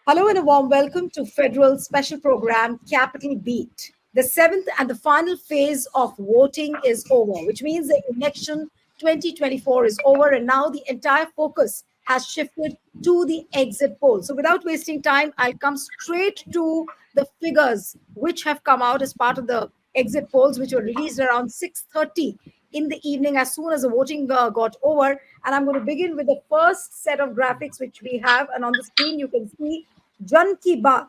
Hello and a warm welcome to Federal Special Program Capital Beat. The seventh and the final phase of voting is over, which means the election 2024 is over, and now the entire focus has shifted to the exit poll. So, without wasting time, I'll come straight to the figures which have come out as part of the exit polls, which were released around 6:30 in the evening as soon as the voting got over. And I'm going to begin with the first set of graphics which we have, and on the screen you can see Jan Ki Baat.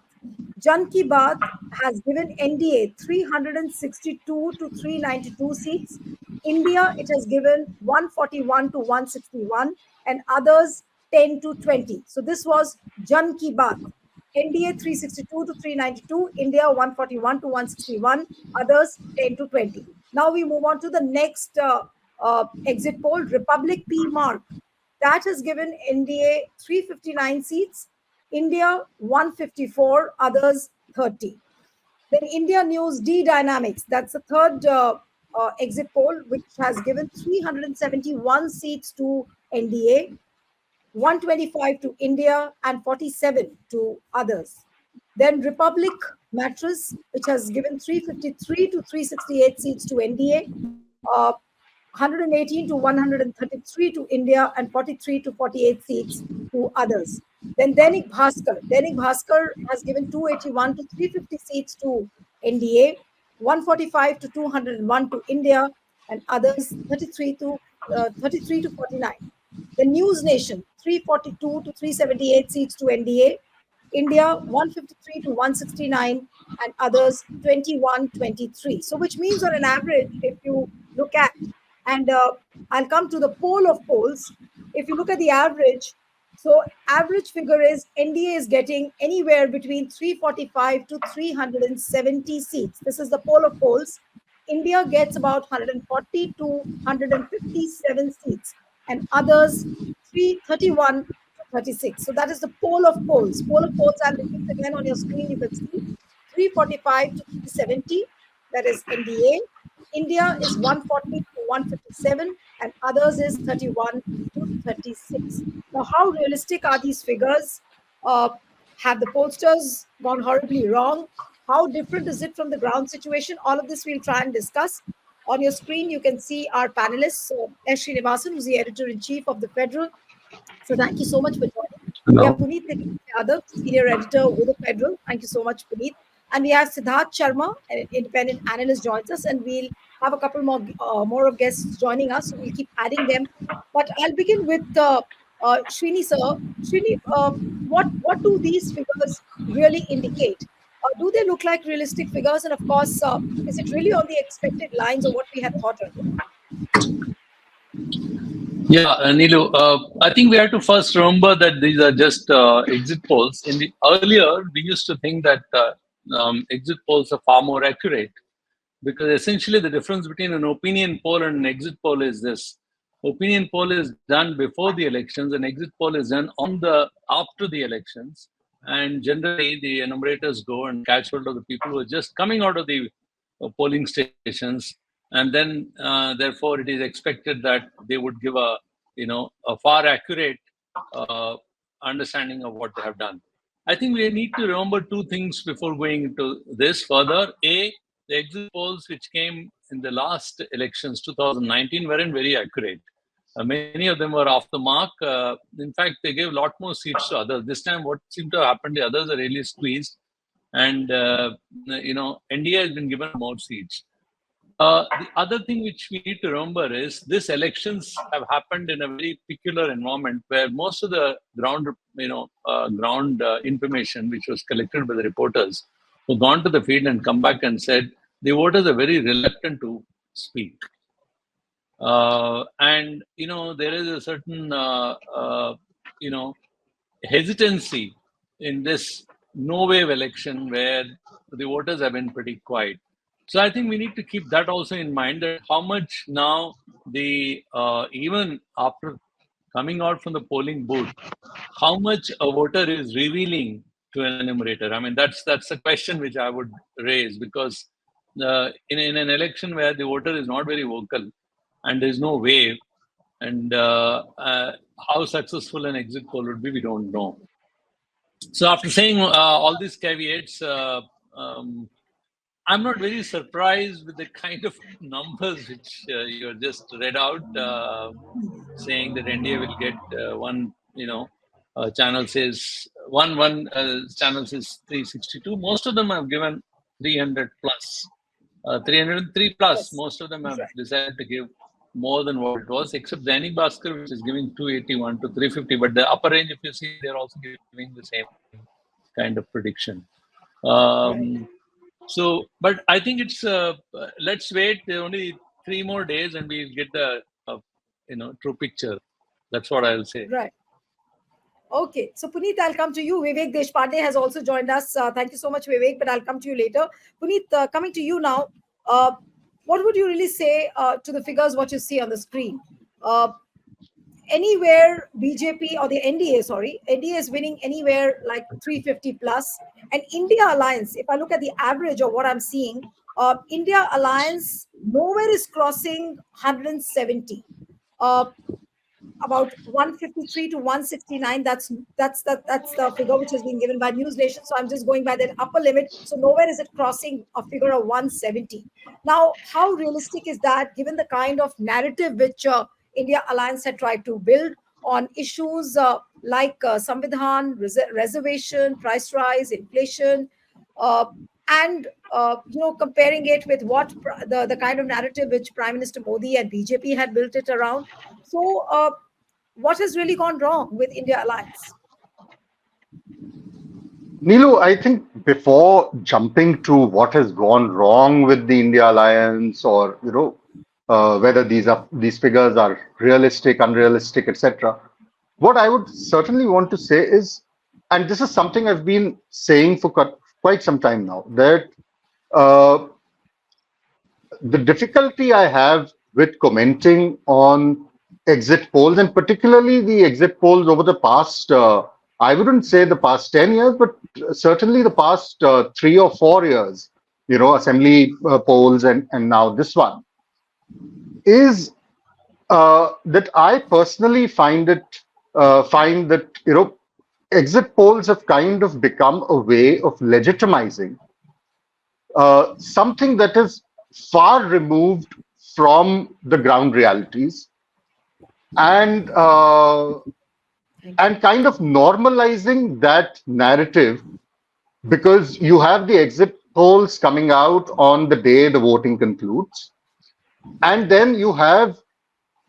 Jan Ki Baat has given NDA 362 to 392 seats. India, it has given 141 to 161, and others 10 to 20. So this was Jan Ki Baat. NDA 362 to 392, India 141 to 161, others 10 to 20. Now we move on to the next exit poll, Republic P Mark. That has given NDA 359 seats, India 154, others 30. Then India News D Dynamics, that's the third exit poll, which has given 371 seats to NDA, 125 to India, and 47 to others. Then Republic Mattress, which has given 353 to 368 seats to NDA, 118 to 133 to India, and 43 to 48 seats to others. Then Dainik Bhaskar has given 281 to 350 seats to NDA, 145 to 201 to India, and others 33 to 49. The News Nation, 342 to 378 seats to NDA, India 153 to 169, and others 21-23. So which means on an average, if you look at, and I'll come to the poll of polls, if you look at the average, so average figure is NDA is getting anywhere between 345 to 370 seats. This is the poll of polls. India gets about 140 to 157 seats, and others 331 to 36. So that is the poll of polls. Poll of polls, I'll repeat again on your screen. You can see 345 to 370. That is NDA. India is 140 to 157, and others is 31 to 36. Now, how realistic are these figures? Have the pollsters gone horribly wrong? How different is it from the ground situation? All of this we'll try and discuss. On your screen, you can see our panelists, S. Srinivasan, who's the editor-in-chief of TheFederal. So thank you so much for joining. We have Hello. Puneet Yadav, senior editor with TheFederal. Thank you so much, Puneet. And we have Siddharth Sharma, an independent analyst, joins us, and we'll have a couple more of guests joining us. So we'll keep adding them. But I'll begin with Srini sir. Srini, what do these figures really indicate? Do they look like realistic figures? And of course, is it really on the expected lines of what we had thought earlier? Yeah, Nilu, I think we have to first remember that these are just exit polls. In the earlier, we used to think that exit polls are far more accurate because essentially the difference between an opinion poll and an exit poll is this: opinion poll is done before the elections, and exit poll is done after the elections. And generally, the enumerators go and catch hold of the people who are just coming out of the polling stations, and then therefore it is expected that they would give a far accurate understanding of what they have done. I think we need to remember two things before going into this further. A, the exit polls which came in the last elections 2019 weren't very accurate. Many of them were off the mark. In fact, they gave a lot more seats to others. This time what seemed to have happened, the others are really squeezed, and NDA has been given more seats. The other thing which we need to remember is these elections have happened in a very peculiar environment where most of the ground information which was collected by the reporters who gone to the field and come back and said the voters are very reluctant to speak. And there is a certain hesitancy in this no-wave election where the voters have been pretty quiet. So I think we need to keep that also in mind, that how much now even after coming out from the polling booth, how much a voter is revealing to an enumerator. I mean, that's a question which I would raise, because in an election where the voter is not very vocal and there's no wave, and how successful an exit poll would be, we don't know. So after saying all these caveats, I'm not very surprised with the kind of numbers which you just read out, saying that NDA will get one, channel says one channel says 362. Most of them have given 300 plus, 303 plus. Yes. Most of them have Right. decided to give more than what it was, except Dainik Bhaskar, which is giving 281 to 350. But the upper range, if you see, they're also giving the same kind of prediction. Right. But I think it's let's wait. There are only 3 more days, and we'll get the true picture. That's what I'll say. Right. Okay, so Puneet, I'll come to you. Vivek Deshpande has also joined us. Thank you so much, Vivek, but I'll come to you later. Puneet, coming to you now, what would you really say to the figures, what you see on the screen? Anywhere BJP or the NDA, sorry, NDA is winning anywhere like 350 plus. And India Alliance, if I look at the average of what I'm seeing, India Alliance nowhere is crossing 170. About 153 to 169. That's the figure which has been given by News Nation. So I'm just going by that upper limit. So nowhere is it crossing a figure of 170. Now, how realistic is that, given the kind of narrative which India Alliance had tried to build on issues like Samvidhan, reservation, price rise, inflation, and comparing it with what the kind of narrative which Prime Minister Modi and BJP had built it around. So, what has really gone wrong with India Alliance? Neelu, I think before jumping to what has gone wrong with the India Alliance, or whether these figures are realistic, unrealistic, etc., what I would certainly want to say is, and this is something I've been saying for quite some time now, that the difficulty I have with commenting on exit polls, and particularly the exit polls over the past, I wouldn't say the past 10 years, but certainly the past 3 or 4 years, assembly polls and now this one, is that I personally find that, exit polls have kind of become a way of legitimizing something that is far removed from the ground realities, and kind of normalizing that narrative, because you have the exit polls coming out on the day the voting concludes, and then you have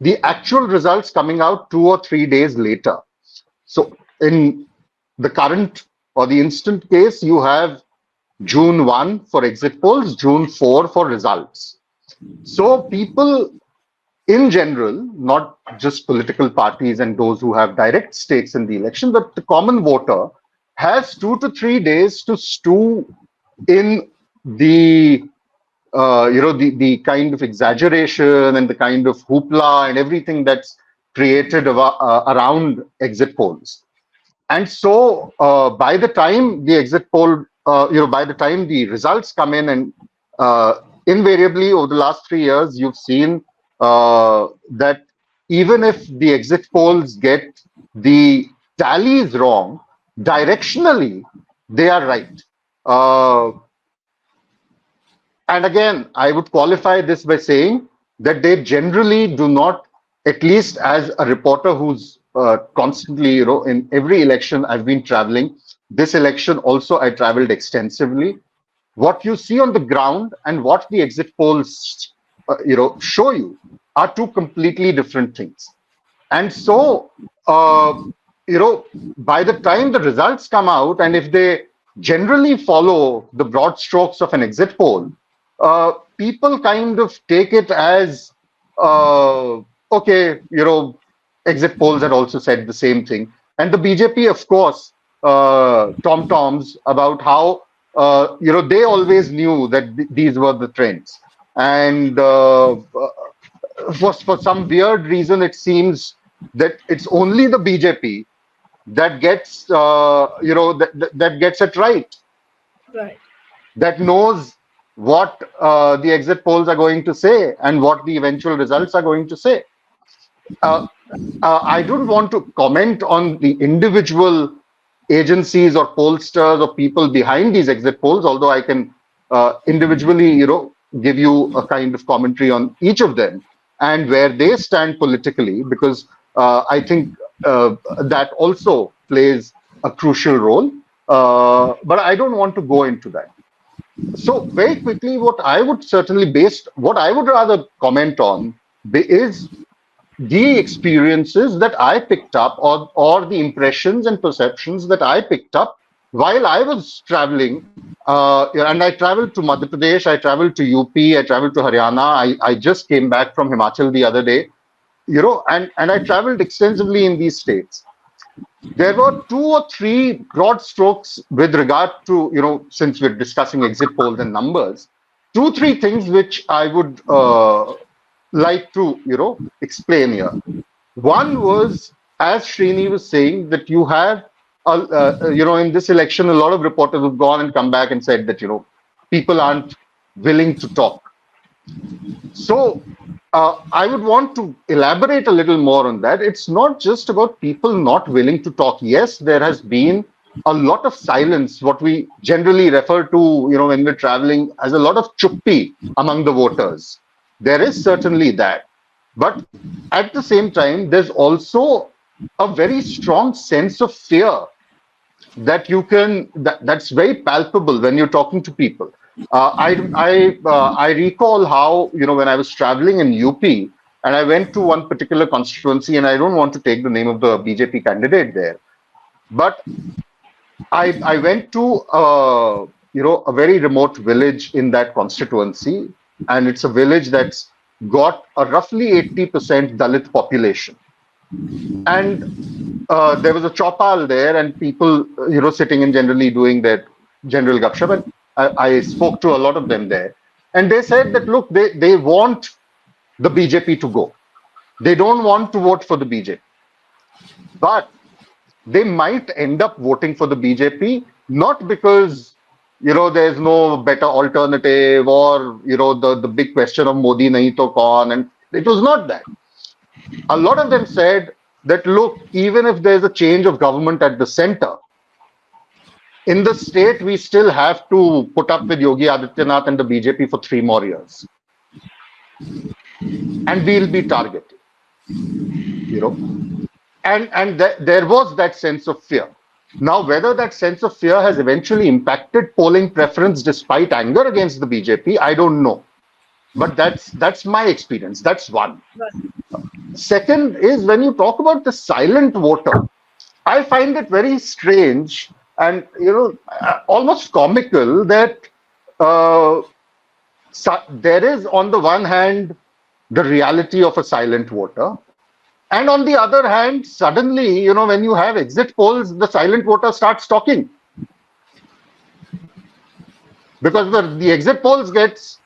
the actual results coming out 2 or 3 days later. So in the current or the instant case, you have June 1 for exit polls, June 4 for results. So people in general, not just political parties and those who have direct stakes in the election, but the common voter has 2 to 3 days to stew in the the kind of exaggeration and the kind of hoopla and everything that's created around exit polls. And so by the time the exit poll, by the time the results come in, and invariably over the last 3 years, you've seen that even if the exit polls get the tallies wrong, directionally, they are right. And again, I would qualify this by saying that they generally do not, at least as a reporter who's constantly, in every election I've been traveling. This election also I traveled extensively. What you see on the ground and what the exit polls, show you are two completely different things. And so, by the time the results come out, and if they generally follow the broad strokes of an exit poll, people kind of take it as, okay, exit polls had also said the same thing. And the BJP, of course, tom-toms about how, they always knew that these were the trends. And for some weird reason, it seems that it's only the BJP that gets, that gets it right. Right. That knows what the exit polls are going to say and what the eventual results are going to say. I don't want to comment on the individual agencies or pollsters or people behind these exit polls, although I can individually, give you a kind of commentary on each of them and where they stand politically, because I think that also plays a crucial role. But I don't want to go into that. So very quickly, what I would rather comment on is the experiences that I picked up, or the impressions and perceptions that I picked up while I was traveling. And I traveled to Madhya Pradesh, I traveled to UP, I traveled to Haryana. I just came back from Himachal the other day, and I traveled extensively in these states. There were 2 or 3 broad strokes with regard to, since we're discussing exit polls and numbers, 2, 3 things which I would like to, explain here. One was, as Srini was saying, that you have, in this election, a lot of reporters have gone and come back and said that, people aren't willing to talk. So I would want to elaborate a little more on that. It's not just about people not willing to talk. Yes, there has been a lot of silence, what we generally refer to, when we're traveling, as a lot of chuppi among the voters. There is certainly that. But at the same time, there's also a very strong sense of fear that that's very palpable when you're talking to people. I recall how, when I was traveling in UP, and I went to one particular constituency, and I don't want to take the name of the BJP candidate there, but I went to a very remote village in that constituency, and it's a village that's got a roughly 80% Dalit population. And there was a chopal there, and people, sitting and generally doing their general gupshup. And I spoke to a lot of them there, and they said that, look, they want the BJP to go. They don't want to vote for the BJP. But they might end up voting for the BJP, not because, there's no better alternative, or, the big question of Modi nahi to kaun. And it was not that. A lot of them said that, look, even if there's a change of government at the center, in the state, we still have to put up with Yogi Adityanath and the BJP for 3 more years. And we'll be targeted, And there was that sense of fear. Now, whether that sense of fear has eventually impacted polling preference despite anger against the BJP, I don't know. But that's my experience. That's one. Second is, when you talk about the silent voter, I find it very strange and, almost comical that there is, on the one hand, the reality of a silent voter. And on the other hand, suddenly, when you have exit polls, the silent voter starts talking. Because the exit polls gets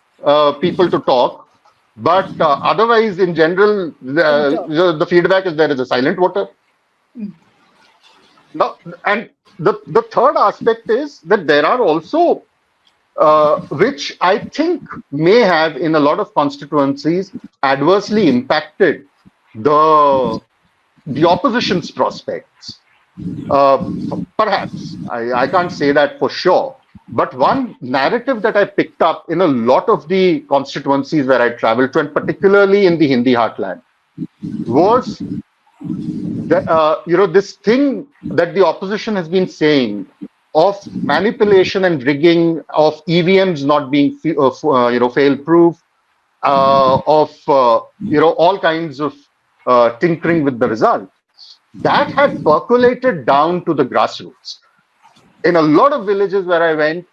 people to talk. But otherwise, in general, the feedback is there is a silent voter. Now, and the third aspect is that there are also, which I think may have in a lot of constituencies adversely impacted the opposition's prospects. Perhaps, I can't say that for sure. But one narrative that I picked up in a lot of the constituencies where I traveled to, and particularly in the Hindi heartland, was that, this thing that the opposition has been saying of manipulation and rigging, of EVMs not being fail-proof, of all kinds of tinkering with the result, that had percolated down to the grassroots. In a lot of villages where I went,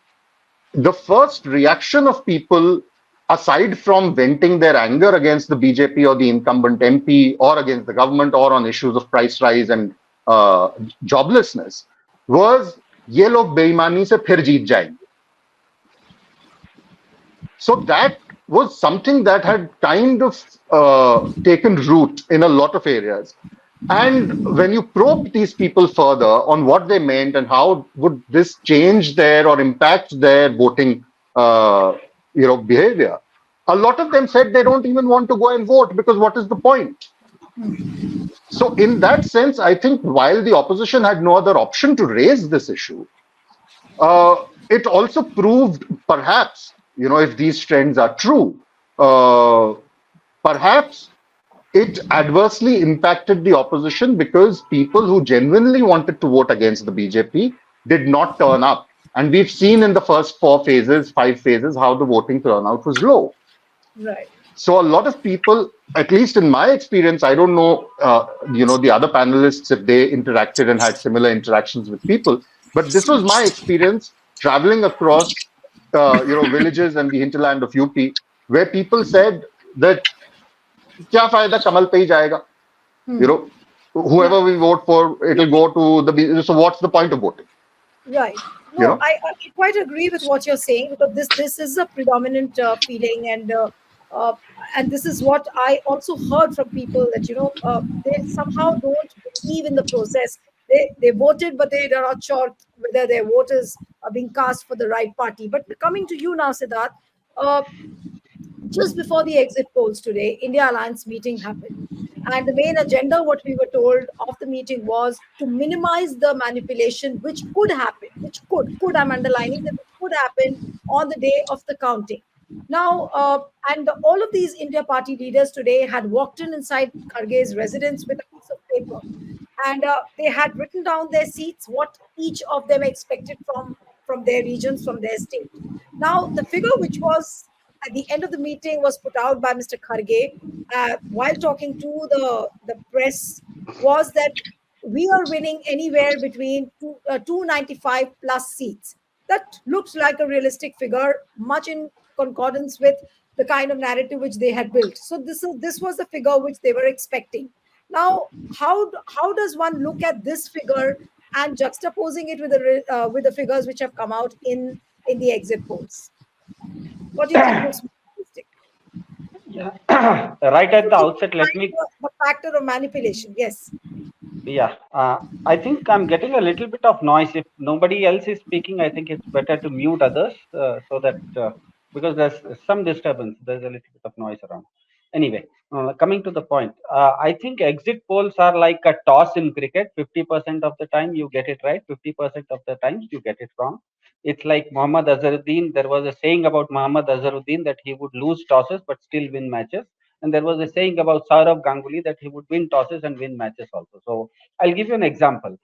the first reaction of people, aside from venting their anger against the BJP or the incumbent MP or against the government or on issues of price rise and joblessness, was ye log beimani se phir jeet jayenge. So that was something that had kind of taken root in a lot of areas. And when you probe these people further on what they meant and how would this change their or impact their voting behavior, a lot of them said they don't even want to go and vote because what is the point? So in that sense, I think while the opposition had no other option to raise this issue, it also proved, perhaps, if these trends are true, uh, perhaps it adversely impacted the opposition because people who genuinely wanted to vote against the BJP did not turn up. And we've seen in the first 4 phases, 5 phases, how the voting turnout was low. Right. So a lot of people, at least in my experience, I don't know, the other panelists, if they interacted and had similar interactions with people, but this was my experience traveling across, villages and the hinterland of UP, where people said that, kya fayda, Kamal pe hi jayega. Whoever we vote for, it'll go to the, so what's the point of voting? Right. You No, know? I quite agree with what you're saying, because this is a predominant feeling, and this is what I also heard from people, that they somehow don't believe in the process. They voted, but they are not sure whether their vote is being cast for the right party. But coming to you now, Siddharth, uh, just before the exit polls today, India Alliance meeting happened. And the main agenda, what we were told of the meeting, was to minimize the manipulation which could happen, I'm underlining that it could happen on the day of the counting. Now, and all of these India party leaders today had walked in inside Kharge's residence with a piece of paper, and they had written down their seats, what each of them expected from their regions, from their state. Now, the figure which was at the end of the meeting was put out by Mr. Kharge while talking to the press, was that we are winning anywhere between 295 plus seats. That looks like a realistic figure, much in concordance with the kind of narrative which they had built. So this was the figure which they were expecting. Now, how does one look at this figure and juxtaposing it with the figures which have come out in the exit polls? What do you think looks more realistic? Yeah. Right at the outset, let me. The factor of manipulation, yes. Yeah, I think I'm getting a little bit of noise. If nobody else is speaking, I think it's better to mute others so that because there's some disturbance, there's a little bit of noise around. Anyway, coming to the point, I think exit polls are like a toss in cricket. 50% of the time you get it right, 50% of the times you get it wrong. It's like Muhammad Azharuddin. There was a saying about Muhammad Azharuddin that he would lose tosses but still win matches. And there was a saying about Saurav Ganguly that he would win tosses and win matches also. So I'll give you an example.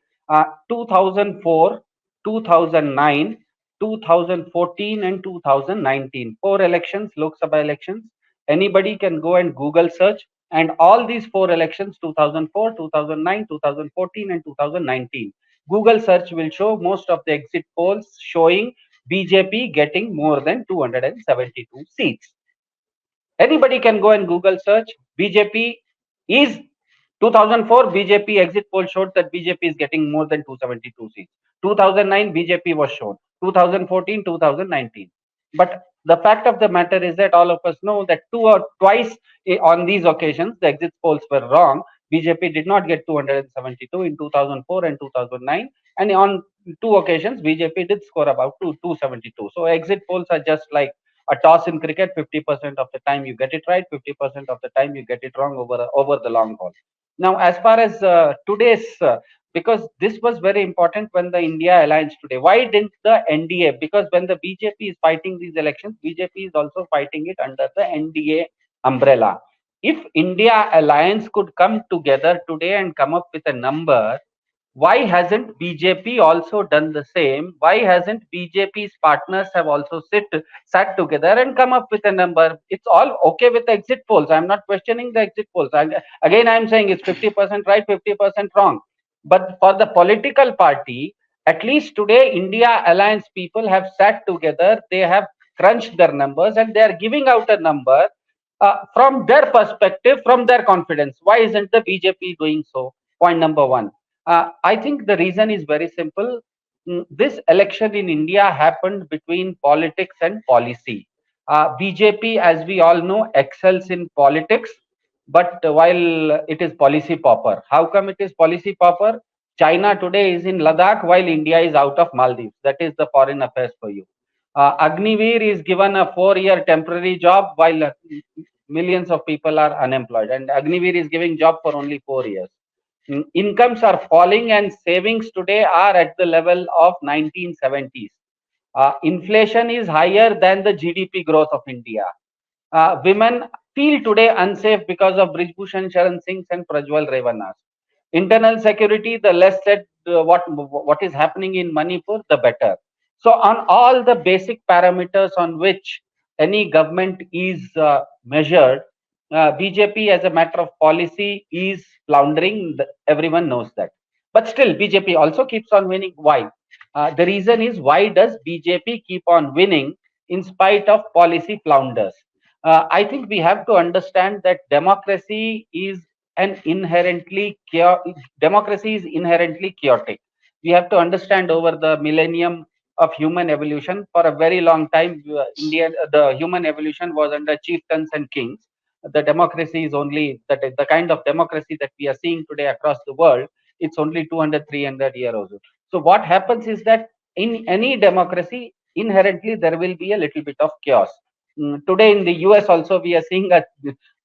2004, 2009, 2014, and 2019. 4 elections, Lok Sabha elections. Anybody can go and Google search. And all these 4 elections, 2004, 2009, 2014, and 2019. Google search will show most of the exit polls showing BJP getting more than 272 seats. Anybody can go and Google search. BJP is 2004 BJP exit poll showed that BJP is getting more than 272 seats. 2009 BJP was shown. 2014, 2019. But the fact of the matter is that all of us know that twice on these occasions the exit polls were wrong. BJP did not get 272 in 2004 and 2009, and on 2 occasions BJP did score about 272. So exit polls are just like a toss in cricket. 50% of the time you get it right, 50% of the time you get it wrong over the long haul. Now, as far as today's, because this was very important when the India alliance today. Why didn't the NDA? Because when the BJP is fighting these elections, BJP is also fighting it under the NDA umbrella. If India alliance could come together today and come up with a number, why hasn't BJP also done the same? Why hasn't BJP's partners have also sat together and come up with a number? It's all okay with the exit polls. I'm not questioning the exit polls. Again, I'm saying it's 50% right, 50% wrong. But for the political party, at least today, India Alliance people have sat together. They have crunched their numbers and they are giving out a number from their perspective, from their confidence. Why isn't the BJP doing so? Point number one. I think the reason is very simple. This election in India happened between politics and policy. BJP, as we all know, excels in politics, but while it is policy pauper. How come it is policy pauper? China today is in Ladakh while India is out of Maldives. That is the foreign affairs for you. Agniveer is given a 4-year temporary job while millions of people are unemployed, and Agniveer is giving job for only 4 years. Incomes are falling, and savings today are at the level of 1970s. Inflation is higher than the GDP growth of India. Women feel today unsafe because of Brijbhushan Sharan Singhs and Prajwal Revanas. Internal security, the less said what is happening in Manipur, the better. So on all the basic parameters on which any government is measured, BJP as a matter of policy is floundering. Everyone knows that. But still, BJP also keeps on winning. Why? The reason is, why does BJP keep on winning in spite of policy flounders? I think we have to understand that democracy is inherently chaotic. We have to understand, over the millennium of human evolution, for a very long time, the human evolution was under chieftains and kings. The democracy is only that the kind of democracy that we are seeing today across the world. It's only 200, 300 years old. So what happens is that in any democracy, inherently there will be a little bit of chaos. Today in the US also, we are seeing a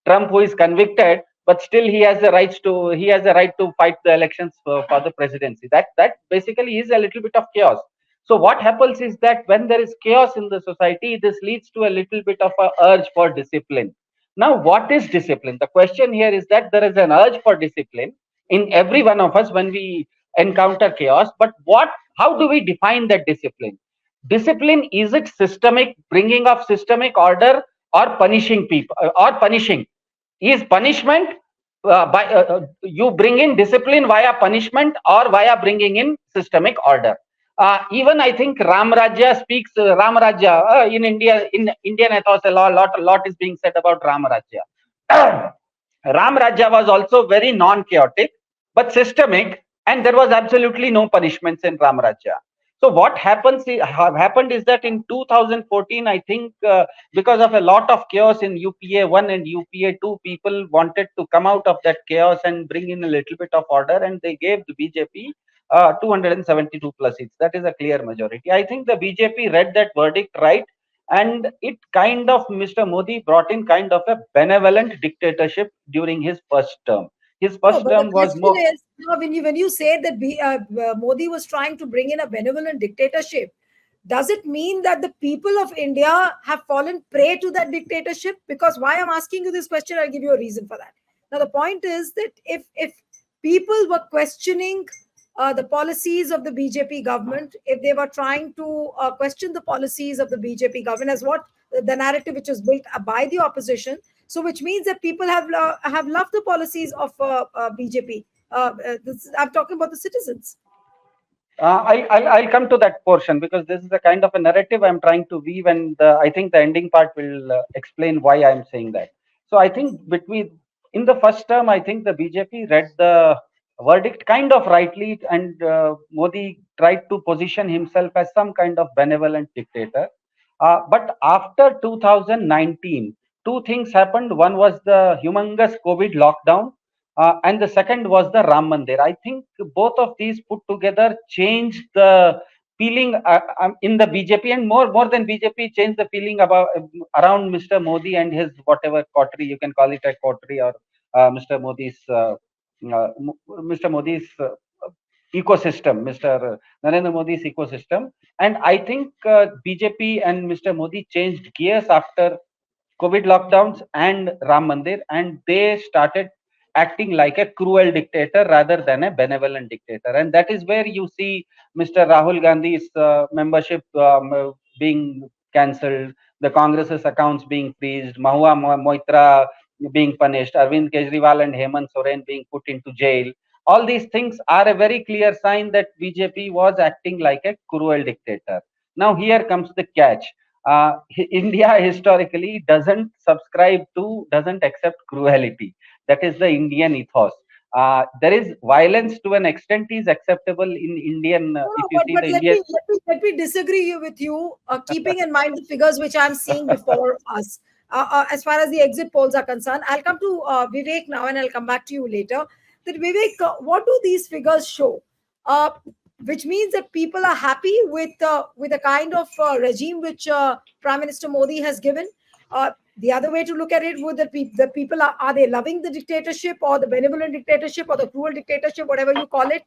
Trump who is convicted, but still he has the right to fight the elections for the presidency. That basically is a little bit of chaos. So what happens is that when there is chaos in the society, this leads to a little bit of a urge for discipline. Now, what is discipline? The question here is that there is an urge for discipline in every one of us when we encounter chaos. But how do we define that discipline? Discipline, is it systemic, bringing of systemic order, or punishing people, or punishing? Is punishment you bring in discipline via punishment or via bringing in systemic order? Even I think Ram Rajya speaks Ram Rajya in India, in Indian ethos, a lot is being said about Ram Rajya. Ram Rajya was also very non-chaotic but systemic, and there was absolutely no punishments in Ram Rajya. So what happened is that in 2014, I think, because of a lot of chaos in UPA 1 and UPA 2, people wanted to come out of that chaos and bring in a little bit of order, and they gave the BJP 272 plus seats. That is a clear majority. I think the BJP read that verdict right, and it kind of, Mr. Modi brought in kind of a benevolent dictatorship during his first term. His first term was more. Is, when you say that Modi was trying to bring in a benevolent dictatorship, does it mean that the people of India have fallen prey to that dictatorship? Because why I'm asking you this question, I'll give you a reason for that. Now, the point is that if people were questioning the policies of the BJP government, if they were trying to question the policies of the BJP government, as what the narrative which was built by the opposition, so which means that people have loved the policies of BJP. I'm talking about the citizens. I'll come to that portion, because this is a kind of a narrative I'm trying to weave, and I think the ending part will explain why I'm saying that. So I think in the first term, I think the BJP read the verdict kind of rightly, and Modi tried to position himself as some kind of benevolent dictator. But after 2019, two things happened. One was the humongous COVID lockdown, and the second was the Ram Mandir. I think both of these put together changed the feeling in the BJP, and more than BJP, changed the feeling around Mr. Modi and his whatever coterie, you can call it a coterie, or Mr. Modi's ecosystem, Mr. Narendra Modi's ecosystem. And I think BJP and Mr. Modi changed gears after COVID lockdowns and Ram Mandir, and they started acting like a cruel dictator rather than a benevolent dictator. And that is where you see Mr. Rahul Gandhi's membership being cancelled, the Congress's accounts being freezed, Mahua Moitra being punished, Arvind Kejriwal and Hemant Soren being put into jail. All these things are a very clear sign that BJP was acting like a cruel dictator. Now here comes the catch. India historically doesn't accept cruelty. That is the Indian ethos. There is violence to an extent is acceptable in Indian. Let me disagree with you, keeping in mind the figures which I'm seeing before us. As far as the exit polls are concerned, I'll come to Vivek now, and I'll come back to you later. That Vivek, what do these figures show? Which means that people are happy with the kind of regime which Prime Minister Modi has given. The other way to look at it would that the people are they loving the dictatorship or the benevolent dictatorship or the cruel dictatorship, whatever you call it?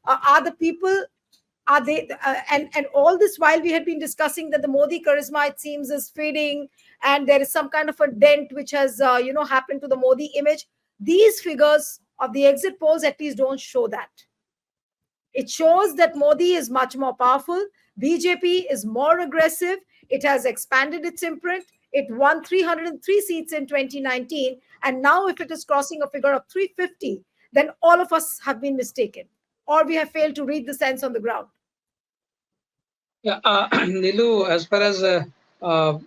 Are the people, are they and all this while we had been discussing that the Modi charisma, it seems, is fading, and there is some kind of a dent which has happened to the Modi image. These figures of the exit polls at least don't show that. It shows that Modi is much more powerful. BJP is more aggressive. It has expanded its imprint. It won 303 seats in 2019. And now, if it is crossing a figure of 350, then all of us have been mistaken, or we have failed to read the sense on the ground. Yeah, Nilu, as far as the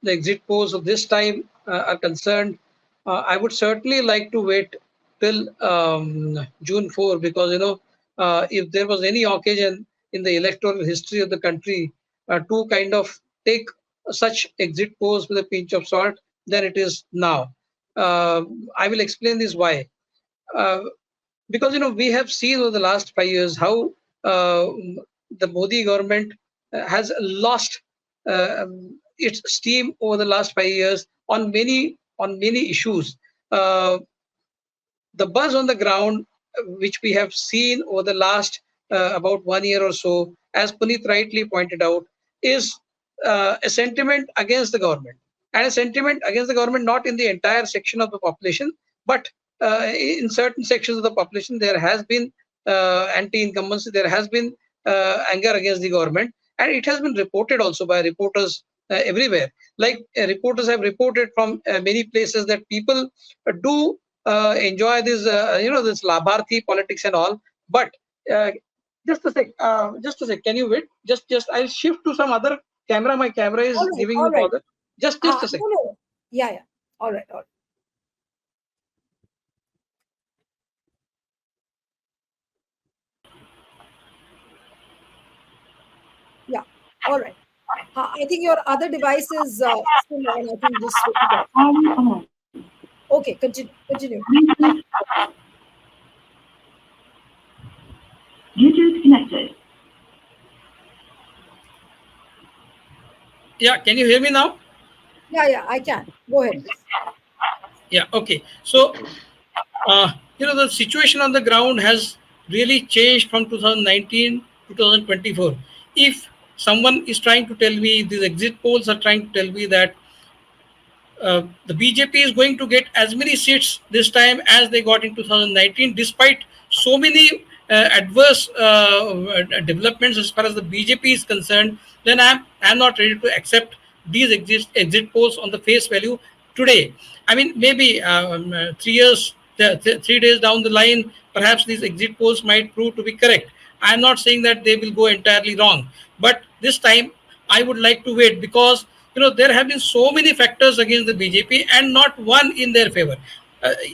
exit polls of this time are concerned, I would certainly like to wait till June 4, because if there was any occasion in the electoral history of the country to kind of take such exit polls with a pinch of salt, then it is now. I will explain this why. Because we have seen over the last 5 years how the Modi government has lost its steam over the last 5 years on many issues. The buzz on the ground, which we have seen over the last about 1 year or so, as Puneet rightly pointed out, is a sentiment against the government, and a sentiment against the government not in the entire section of the population, but in certain sections of the population. There has been anti-incumbency, there has been anger against the government, and it has been reported also by reporters everywhere. Like reporters have reported from many places that people do enjoy this, this Labharthi politics and all. But just a sec. Can you wait? Just I'll shift to some other camera. My camera is giving me bother. Just a sec. No. Yeah. All right. Yeah. All right. I think your other device is still on. I think just switch it off. Okay, continue. Bluetooth connected. Yeah, can you hear me now? Yeah, I can. Go ahead. Yeah, okay. So, the situation on the ground has really changed from 2019 to 2024. If someone is trying to tell me, these exit polls are trying to tell me that the BJP is going to get as many seats this time as they got in 2019, despite so many adverse developments as far as the BJP is concerned, then I'm not ready to accept these exit polls on the face value today. I mean, maybe 3 days down the line, perhaps these exit polls might prove to be correct. I'm not saying that they will go entirely wrong, but this time I would like to wait, because there have been so many factors against the BJP and not one in their favor.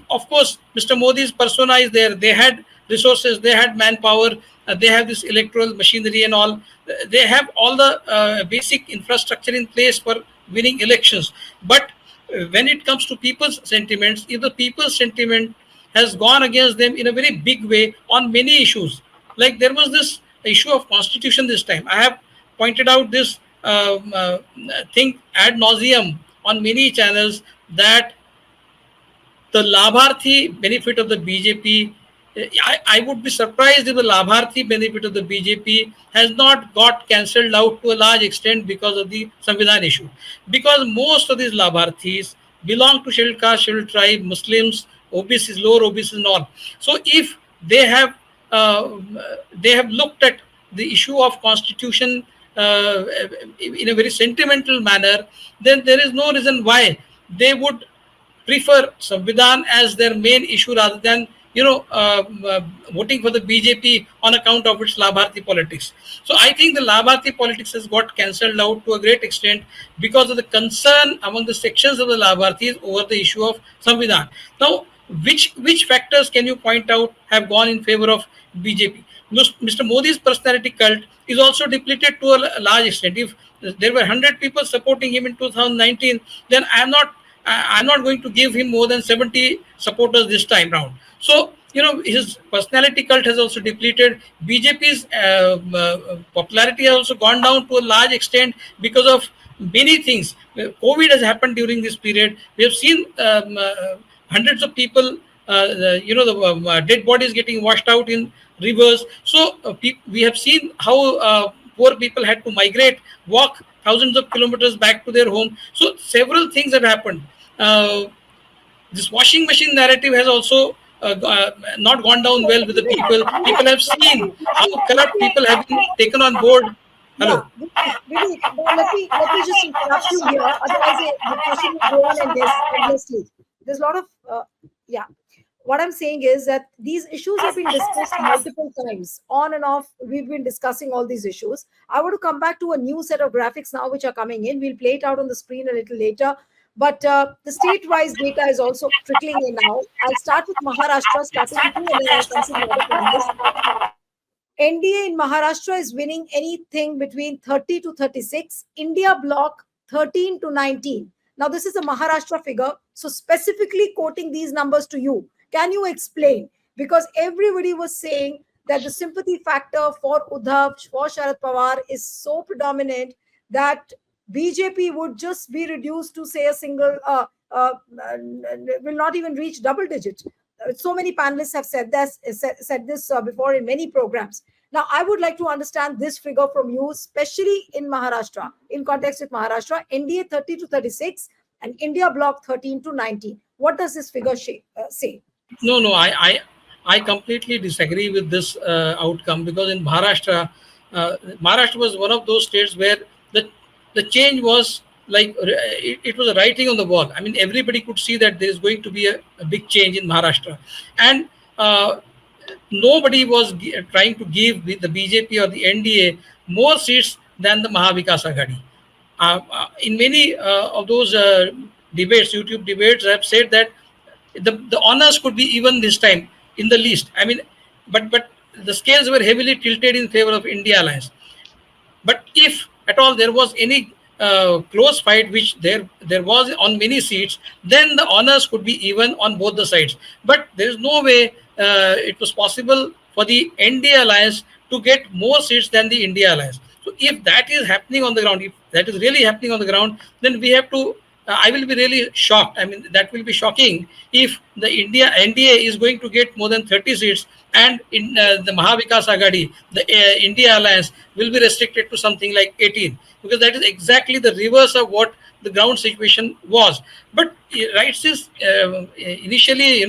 Of course, Mr. Modi's persona is there. They had resources, they had manpower, they have this electoral machinery and all. They have all the basic infrastructure in place for winning elections. But when it comes to people's sentiments, if the people's sentiment has gone against them in a very big way on many issues, like there was this issue of constitution this time. I have pointed out this thing ad nauseum on many channels, that the Labharthi benefit of the BJP, I would be surprised if the Labharthi benefit of the BJP has not got cancelled out to a large extent because of the Samvidhan issue. Because most of these Labharthis belong to scheduled caste, scheduled tribe, Muslims, OBCs, lower OBCs and all. So if they have looked at the issue of constitution in a very sentimental manner, then there is no reason why they would prefer Samvidhan as their main issue rather than voting for the BJP on account of its Labharthi politics. So I think the Labharthi politics has got cancelled out to a great extent because of the concern among the sections of the Labharthis over the issue of Samvidhan. Now, which factors can you point out have gone in favor of BJP? Mr. Modi's personality cult is also depleted to a large extent. If there were 100 people supporting him in 2019, then I'm not going to give him more than 70 supporters this time round. So, his personality cult has also depleted. BJP's popularity has also gone down to a large extent because of many things. COVID has happened during this period. We have seen hundreds of people, the dead bodies getting washed out in rivers. So we have seen how poor people had to migrate, walk thousands of kilometers back to their home. So several things have happened. This washing machine narrative has also not gone down well with the people. People have seen how Let corrupt me, people have been taken on board. yeah, Hello. Vivek, now let me just interrupt you here. Otherwise, the question will go on endlessly. There's a lot of yeah. What I'm saying is that these issues have been discussed multiple times, on and off. We've been discussing all these issues. I want to come back to a new set of graphics now, which are coming in. We'll play it out on the screen a little later. But the state-wise data is also trickling in now. I'll start with Maharashtra, starting with you, and then I'll come to the other panelists. NDA in Maharashtra is winning anything between 30 to 36. India bloc 13 to 19. Now, this is a Maharashtra figure. So, specifically quoting these numbers to you, can you explain? Because everybody was saying that the sympathy factor for Uddhav, for Sharad Pawar is so predominant that BJP would just be reduced to, say, a single, will not even reach double digit. So many panelists have said this before in many programs. Now, I would like to understand this figure from you, especially in Maharashtra, in context with Maharashtra, NDA 30 to 36 and India bloc 13 to 19. What does this figure say? No, I completely disagree with this outcome, because in Maharashtra, Maharashtra was one of those states where the change was like it was a writing on the wall. I mean, everybody could see that there is going to be a big change in Maharashtra, and nobody was trying to give the BJP or the NDA more seats than the Mahavikas Aghadi. In many of those debates, YouTube debates, I have said that the honors could be even this time in the least. I mean, but the scales were heavily tilted in favor of India alliance. But if at all there was any close fight, which there was on many seats, then the honors could be even on both the sides. But there is no way it was possible for the NDA alliance to get more seats than the India alliance. So if that is happening on the ground, if that is really happening on the ground, then we have to. I will be really shocked. I mean, that will be shocking if the India NDA is going to get more than 30 seats, and in the Mahavikas Aghadi, the India alliance, will be restricted to something like 18, because that is exactly the reverse of what the ground situation was. But right since initially,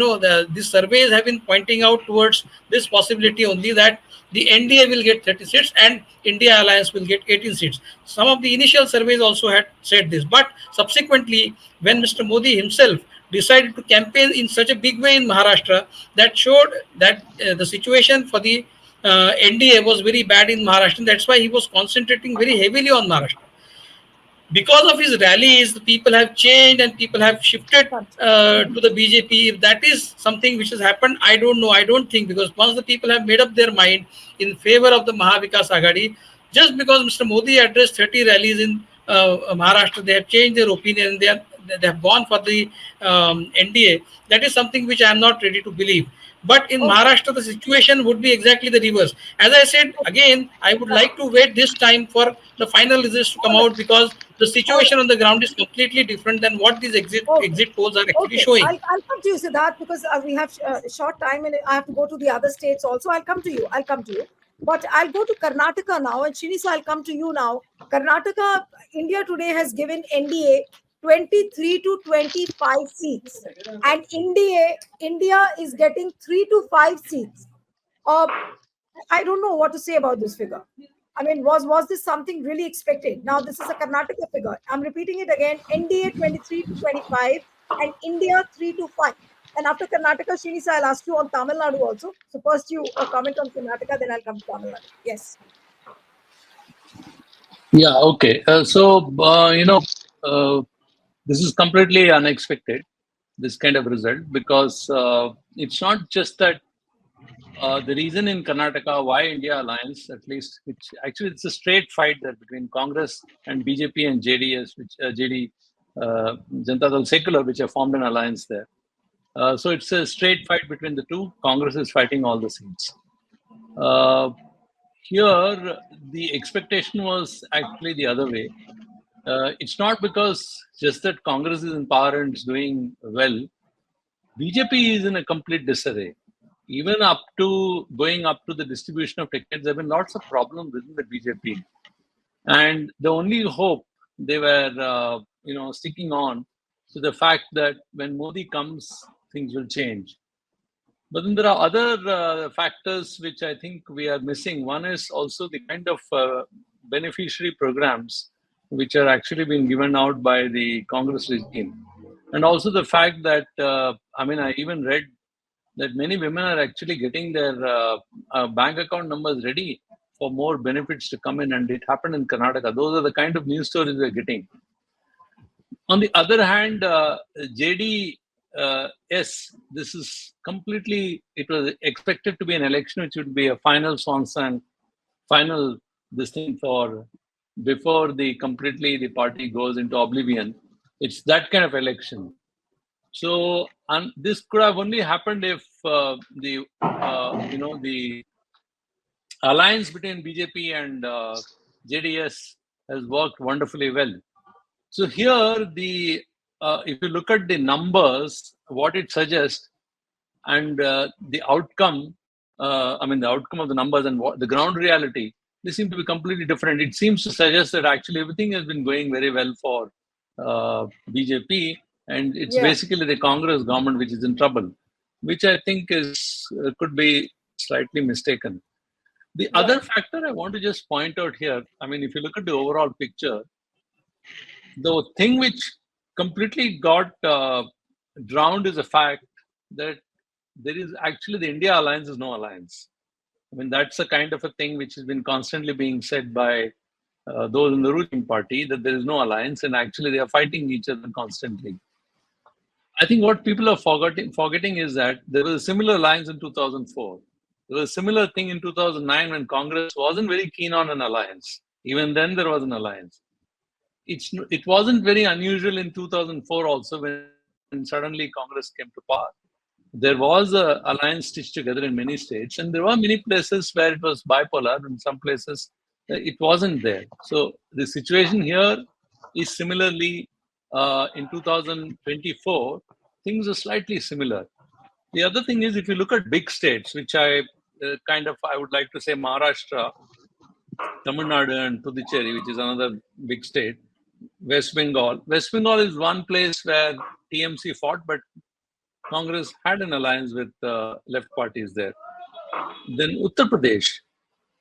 these surveys have been pointing out towards this possibility only, that the NDA will get 30 seats and India alliance will get 18 seats. Some of the initial surveys also had said this, but subsequently, when Mr. Modi himself decided to campaign in such a big way in Maharashtra, that showed that the situation for the NDA was very bad in Maharashtra. That's why he was concentrating very heavily on Maharashtra. Because of his rallies, the people have changed and people have shifted to the BJP. If that is something which has happened, I don't know. I don't think, because once the people have made up their mind in favor of the Mahavikas Aghadi, just because Mr. Modi addressed 30 rallies in Maharashtra, they have changed their opinion. They have gone for the NDA. That is something which I am not ready to believe. But in Maharashtra, the situation would be exactly the reverse. As I said, again, I would like to wait this time for the final results to come out, because the situation on the ground is completely different than what these exit polls are actually showing. I'll come to you, Siddharth, because we have short time and I have to go to the other states also. I'll come to you. But I'll go to Karnataka now. And Shinisa, I'll come to you now. Karnataka, India today has given NDA 23 to 25 seats. And India is getting 3 to 5 seats. I don't know what to say about this figure. I mean, was this something really expected? Now, this is a Karnataka figure. I'm repeating it again. NDA 23 to 25 and India 3 to 5. And after Karnataka, Shinisa, I'll ask you on Tamil Nadu also. So first you comment on Karnataka, then I'll come to Tamil Nadu. Yes. Yeah, okay. This is completely unexpected, this kind of result, because it's not just that the reason in Karnataka why India alliance, at least, which actually it's a straight fight there between Congress and BJP and JDS, which Janata Dal Secular, which have formed an alliance there. So it's a straight fight between the two. Congress is fighting all the seats. Here, the expectation was actually the other way. It's not because just that Congress is in power and it's doing well. BJP is in a complete disarray. Even up to going up to the distribution of tickets, there have been lots of problems within the BJP. And the only hope they were, sticking on to the fact that when Modi comes, things will change. But then there are other factors which I think we are missing. One is also the kind of beneficiary programs which are actually being given out by the Congress regime. And also the fact that, I even read that many women are actually getting their bank account numbers ready for more benefits to come in, and it happened in Karnataka. Those are the kind of news stories we're getting. On the other hand, JD, yes, this is completely, it was expected to be an election which would be a final swan final this thing for before the party goes into oblivion. It's that kind of election. So, and this could have only happened if the alliance between BJP and JDS has worked wonderfully well. So here, if you look at the numbers, what it suggests, and the outcome, the outcome of the numbers and what the ground reality, they seem to be completely different. It seems to suggest that actually everything has been going very well for BJP, and it's basically the Congress government which is in trouble, which I think could be slightly mistaken. The other factor I want to just point out here, if you look at the overall picture, the thing which completely got drowned is the fact that there is actually the India alliance is no alliance. That's a kind of a thing which has been constantly being said by those in the ruling party, that there is no alliance, and actually they are fighting each other constantly. I think what people are forgetting is that there was a similar alliance in 2004. There was a similar thing in 2009 when Congress wasn't very keen on an alliance. Even then there was an alliance. It wasn't very unusual in 2004 also when suddenly Congress came to power. There was an alliance stitched together in many states, and there were many places where it was bipolar, and some places it wasn't there. So the situation here is similarly in 2024, things are slightly similar. The other thing is, if you look at big states, which I would like to say Maharashtra, Tamil Nadu and Puducherry, which is another big state, West Bengal. West Bengal is one place where TMC fought, but Congress had an alliance with left parties there. Then Uttar Pradesh,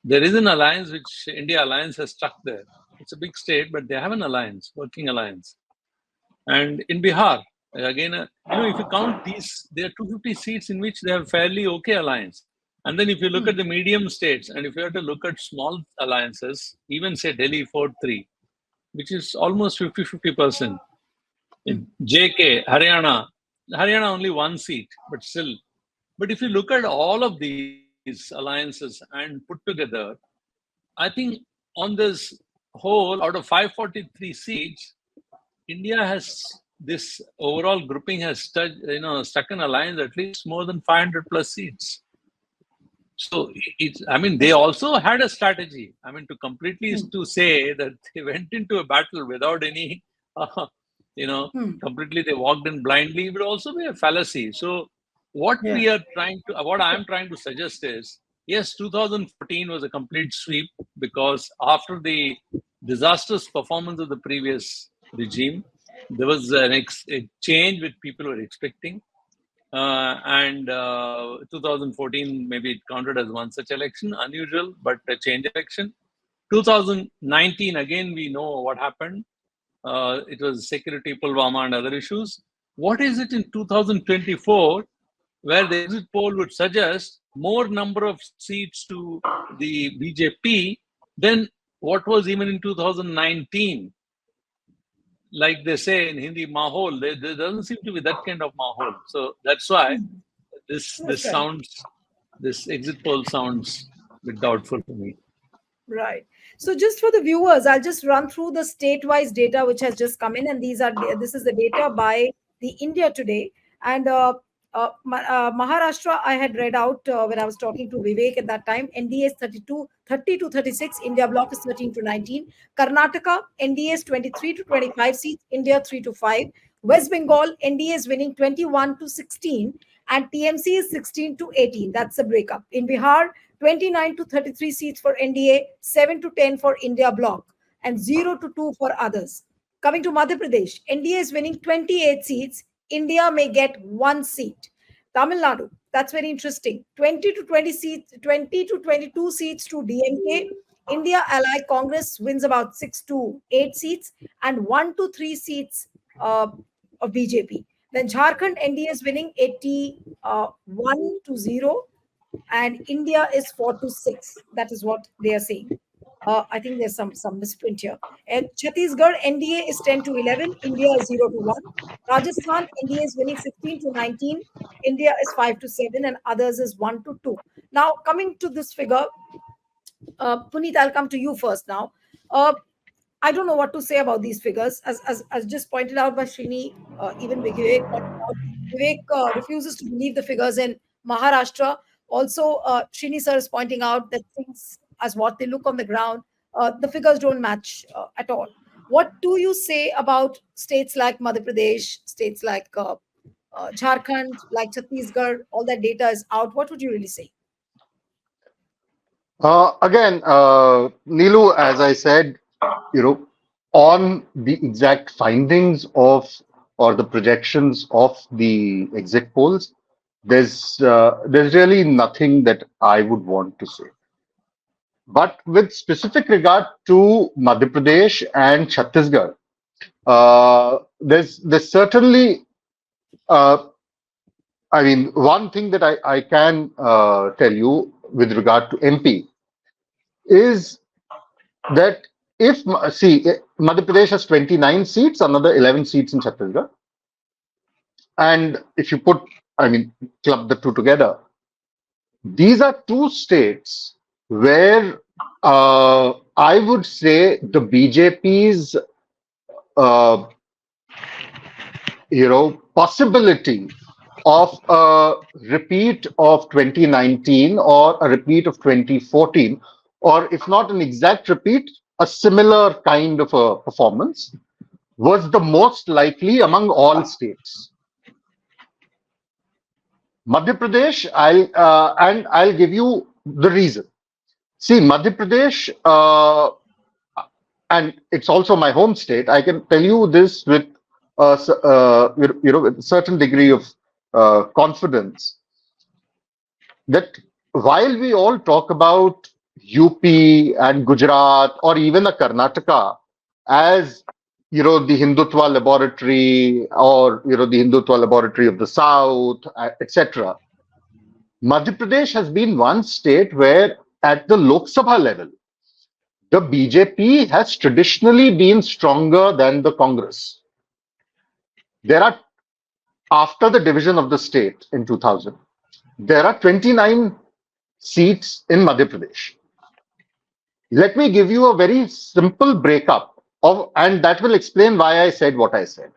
there is an alliance which India Alliance has stuck there. It's a big state, but they have an alliance, working alliance. And in Bihar, again, if you count these, there are 250 seats in which they have fairly okay alliance. And then if you look at the medium states, and if you have to look at small alliances, even say Delhi 4-3, which is almost 50-50%. In JK, Haryana only one seat, but still. But if you look at all of these alliances and put together, I think on this whole, out of 543 seats, India has, this overall grouping has stuck an alliance at least more than 500 plus seats. So they also had a strategy. To completely to say that they went into a battle without any, completely they walked in blindly, would also be a fallacy. So what I am trying to suggest is, yes, 2014 was a complete sweep, because after the disastrous performance of the previous regime, there was a change which people were expecting. And 2014, maybe it counted as one such election, unusual, but a change election. 2019, again, we know what happened. It was security, Pulwama and other issues. What is it in 2024, where the exit poll would suggest more number of seats to the BJP than what was even in 2019? Like they say in Hindi, mahol, there doesn't seem to be that kind of mahol. So that's why this exit poll sounds a bit doubtful to me. Right. So just for the viewers, I'll just run through the state-wise data which has just come in, and this is the data by the India Today. And Maharashtra, I had read out when I was talking to Vivek at that time. NDA is 30 to 36. India bloc is 13 to 19. Karnataka, NDA is 23 to 25 seats. India 3 to 5. West Bengal, NDA is winning 21 to 16. And TMC is 16 to 18. That's the breakup. In Bihar, 29 to 33 seats for NDA, 7 to 10 for India bloc, and 0 to 2 for others. Coming to Madhya Pradesh, NDA is winning 28 seats. India may get 1 seat. Tamil Nadu, that's very interesting. 20 to 20 seats, 20 to 22 seats to DMK. India Allied Congress wins about 6 to 8 seats and 1 to 3 seats of BJP. Then Jharkhand NDA is winning 81 to 0 and India is 4 to 6. That is what they are saying. I think there's some misprint here. And Chhattisgarh NDA is 10 to 11. India is 0 to 1. Rajasthan NDA is winning 16 to 19. India is 5 to 7 and others is 1 to 2. Now coming to this figure, Puneet, I'll come to you first now. I don't know what to say about these figures. As just pointed out by Srini, even Vivek pointed out, Vivek refuses to believe the figures in Maharashtra. Also, Srini sir is pointing out that things, as what they look on the ground, the figures don't match at all. What do you say about states like Madhya Pradesh, states like Jharkhand, like Chhattisgarh? All that data is out. What would you really say? Again, Nilu, as I said, on the exact findings of or the projections of the exit polls, there's really nothing that I would want to say. But with specific regard to Madhya Pradesh and Chhattisgarh, there's certainly, one thing that I can tell you with regard to MP is that Madhya Pradesh has 29 seats, another 11 seats in Chhattisgarh. And if you club the two together, these are two states where I would say the BJP's possibility of a repeat of 2019 or a repeat of 2014, or if not an exact repeat, a similar kind of a performance, was the most likely among all states. Madhya Pradesh, I'll give you the reason. See, Madhya Pradesh, and it's also my home state. I can tell you this with with a certain degree of confidence that while we all talk about UP and Gujarat or even a Karnataka as the Hindutva laboratory or the Hindutva laboratory of the South, etc., Madhya Pradesh has been one state where at the Lok Sabha level, the BJP has traditionally been stronger than the Congress. After the division of the state in 2000, there are 29 seats in Madhya Pradesh. Let me give you a very simple breakup and that will explain why I said what I said.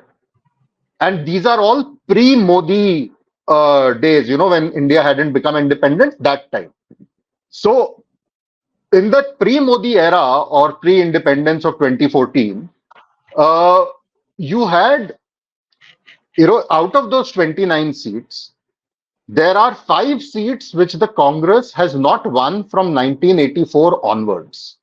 And these are all pre-Modi days, when India hadn't become independent that time. So in the pre-Modi era or pre-independence of 2014, you had, out of those 29 seats, there are 5 seats which the Congress has not won from 1984 onwards.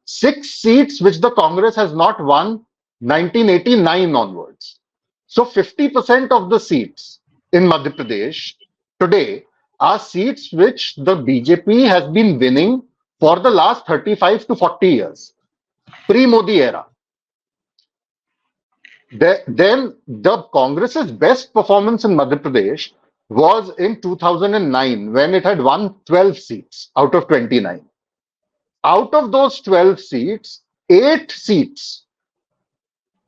6 seats which the Congress has not won 1989 onwards. So 50% of the seats in Madhya Pradesh today are seats which the BJP has been winning for the last 35 to 40 years, pre-Modi era. Then the Congress's best performance in Madhya Pradesh was in 2009 when it had won 12 seats out of 29. Out of those 12 seats, 8 seats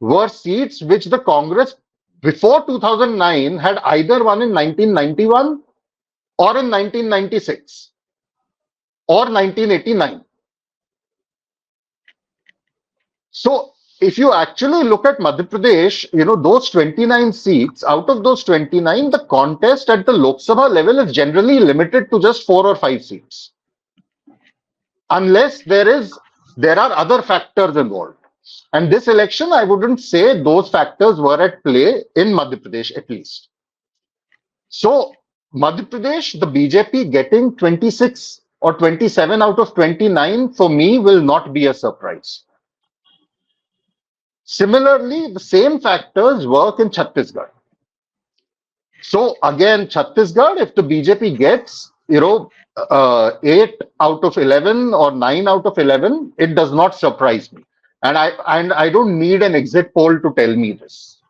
were seats which the Congress before 2009 had either won in 1991 or in 1996 or 1989. So if you actually look at Madhya Pradesh, those 29 seats, out of those 29, the contest at the Lok Sabha level is generally limited to just 4 or 5 seats. Unless there are other factors involved. And this election, I wouldn't say those factors were at play in Madhya Pradesh, at least. So, Madhya Pradesh, the BJP getting 26 or 27 out of 29, for me, will not be a surprise. Similarly, the same factors work in Chhattisgarh. So again, Chhattisgarh, if the BJP gets, 8 out of 11 or 9 out of 11, it does not surprise me. And I don't need an exit poll to tell me this.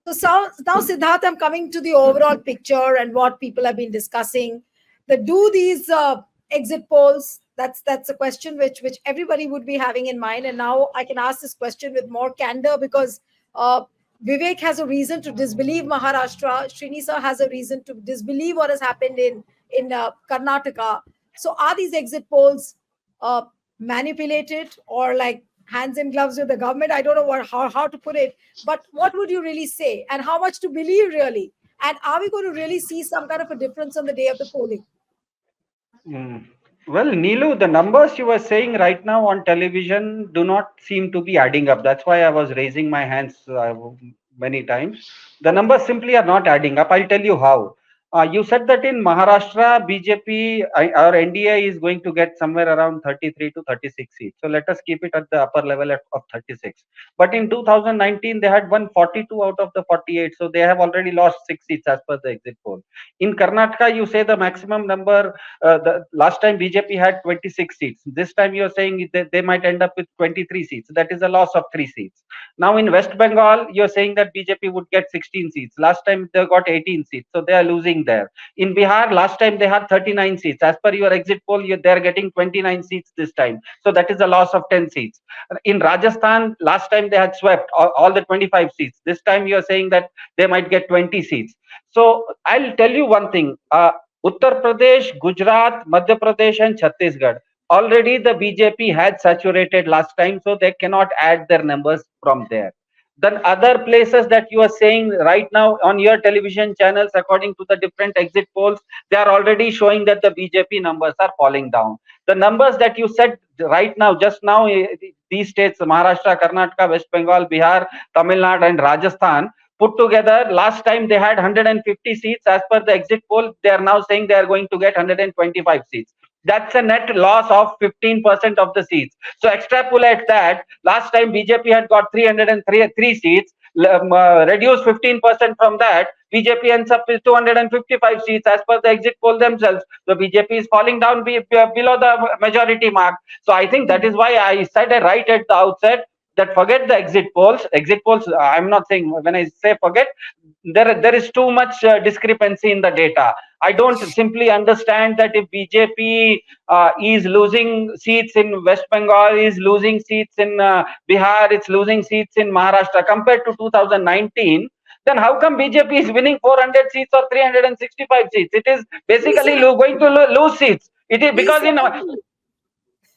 So now, Siddharth, I'm coming to the overall picture and what people have been discussing. Do these exit polls, that's a question which everybody would be having in mind. And now I can ask this question with more candor because Vivek has a reason to disbelieve Maharashtra. Srinisa has a reason to disbelieve what has happened in Karnataka. So are these exit polls manipulated or like hands in gloves with the government? I don't know how to put it, but what would you really say and how much to believe really? And are we going to really see some kind of a difference on the day of the polling? Well, Neelu, the numbers you were saying right now on television do not seem to be adding up. That's why I was raising my hands many times. The numbers simply are not adding up. I'll tell you how. You said that in Maharashtra, BJP or NDA is going to get somewhere around 33 to 36 seats. So let us keep it at the upper level of 36. But in 2019, they had won 42 out of the 48. So they have already lost 6 seats as per the exit poll. In Karnataka, you say the maximum number, the last time BJP had 26 seats. This time you're saying that they might end up with 23 seats. That is a loss of 3 seats. Now in West Bengal, you're saying that BJP would get 16 seats. Last time they got 18 seats. So they are losing there. In Bihar, last time they had 39 seats. As per your exit poll, they're getting 29 seats this time. So that is a loss of 10 seats. In Rajasthan, last time they had swept all the 25 seats. This time you're saying that they might get 20 seats. So I'll tell you one thing. Uttar Pradesh, Gujarat, Madhya Pradesh and Chhattisgarh. Already the BJP had saturated last time, so they cannot add their numbers from there. Then other places that you are saying right now on your television channels, according to the different exit polls, they are already showing that the BJP numbers are falling down. The numbers that you said right now, just now, these states, Maharashtra, Karnataka, West Bengal, Bihar, Tamil Nadu and Rajasthan, put together, last time they had 150 seats. As per the exit poll, they are now saying they are going to get 125 seats. That's a net loss of 15% of the seats. So extrapolate that. Last time BJP had got 303 seats. Reduce 15% from that. BJP ends up with 255 seats as per the exit poll themselves. So BJP is falling down below the majority mark. So I think that is why I said right at the outset that forget the exit polls. Exit polls, I'm not saying, when I say forget, there is too much discrepancy in the data. I don't simply understand that if BJP is losing seats in West Bengal, is losing seats in Bihar, it's losing seats in Maharashtra compared to 2019, then how come BJP is winning 400 seats or 365 seats? It is basically going to lose seats. It is because in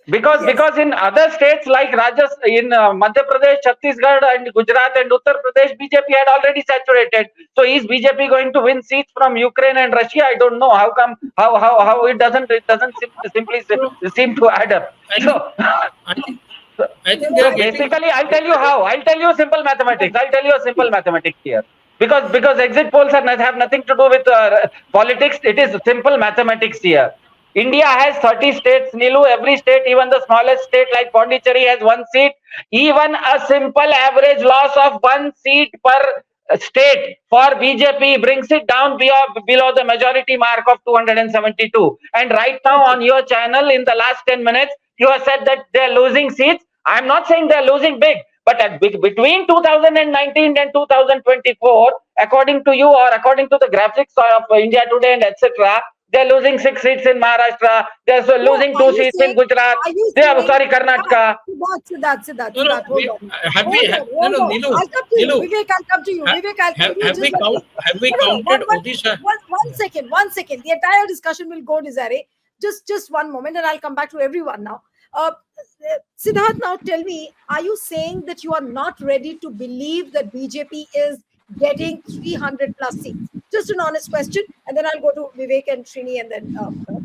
because in other states like Rajasthan, in Madhya Pradesh, Chhattisgarh and Gujarat and Uttar Pradesh, BJP had already saturated. So is BJP going to win seats from Ukraine and Russia? I don't know. How come? How it doesn't simply seem to add up. I think they are basically, I'll tell you how. I'll tell you simple mathematics. I'll tell you a simple mathematics here. Because exit polls have nothing to do with politics. It is simple mathematics here. India has 30 states, Nilu. Every state, even the smallest state like Pondicherry, has 1 seat. Even a simple average loss of 1 seat per state for BJP brings it down below the majority mark of 272. And right now on your channel, in the last 10 minutes, you have said that they're losing seats. I'm not saying they're losing big, but between 2019 and 2024, according to you or according to the graphics of India Today and etc., they're losing 6 seats in Maharashtra. They're losing 2 seats in Gujarat. Karnataka. Siddharth. Have we counted Odisha? One second. The entire discussion will go, Desiree. Just one moment, and I'll come back to everyone now. Siddharth, now tell me, are you saying that you are not ready to believe that BJP is getting 300 plus seats? Just an honest question, and then I'll go to Vivek and Srini and then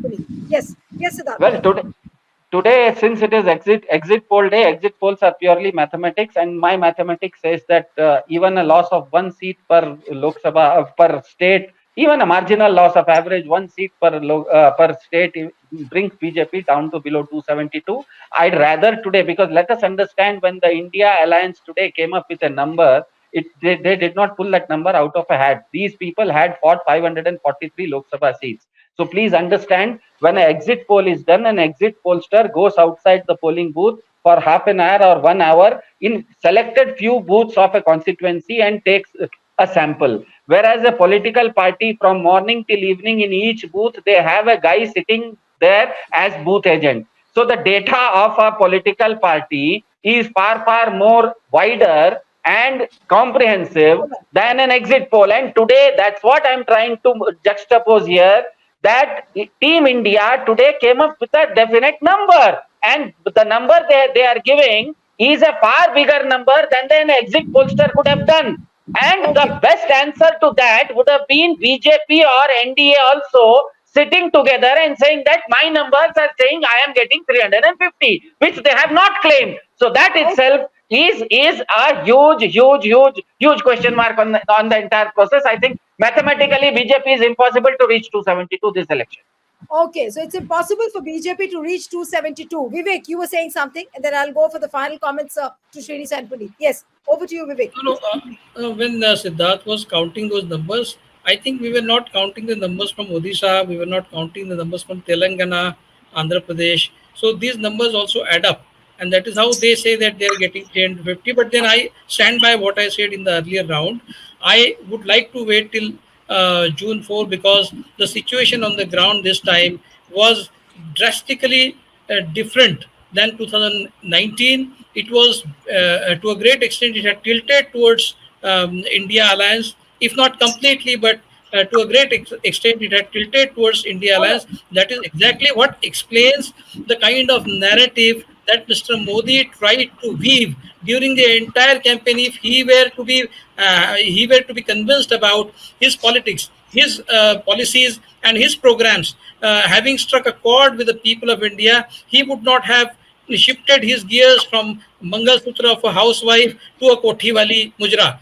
Puneet. Yes, yes, Siddharth. Well, today, since it is exit poll day, exit polls are purely mathematics, and my mathematics says that even a loss of 1 seat per Lok Sabha per state, even a marginal loss of average 1 seat per state brings BJP down to below 272. I'd rather today, because let us understand, when the India Alliance today came up with a number, they did not pull that number out of a hat. These people had fought 543 Lok Sabha seats. So please understand, when an exit poll is done, an exit pollster goes outside the polling booth for half an hour or 1 hour in selected few booths of a constituency and takes a sample. Whereas a political party, from morning till evening in each booth, they have a guy sitting there as booth agent. So the data of a political party is far more wider and comprehensive than an exit poll. And today, that's what I'm trying to juxtapose here, that Team India today came up with a definite number, and the number they are giving is a far bigger number than an exit pollster could have done. And the best answer to that would have been BJP or NDA also sitting together and saying that my numbers are saying I am getting 350, which they have not claimed. So that itself is a huge question mark on the entire process. I think mathematically BJP is impossible to reach 272 this election. Okay, so it's impossible for BJP to reach 272. Vivek, you were saying something, and then I'll go for the final comments to Srini and Puneet. Yes, over to you, Vivek. When Siddharth was counting those numbers, I think we were not counting the numbers from Odisha, we were not counting the numbers from Telangana, Andhra Pradesh. So these numbers also add up. And that is how they say that they are getting 350. But then I stand by what I said in the earlier round. I would like to wait till June 4, because the situation on the ground this time was drastically different than 2019. It was to a great extent, it had tilted towards India Alliance, if not completely, but to a great extent, it had tilted towards India Alliance. That is exactly what explains the kind of narrative that Mr. Modi tried to weave during the entire campaign. If he were to be convinced about his politics, his policies, and his programs having struck a chord with the people of India, he would not have shifted his gears from Mangal Sutra of a housewife to a Kothi Wali Mujra.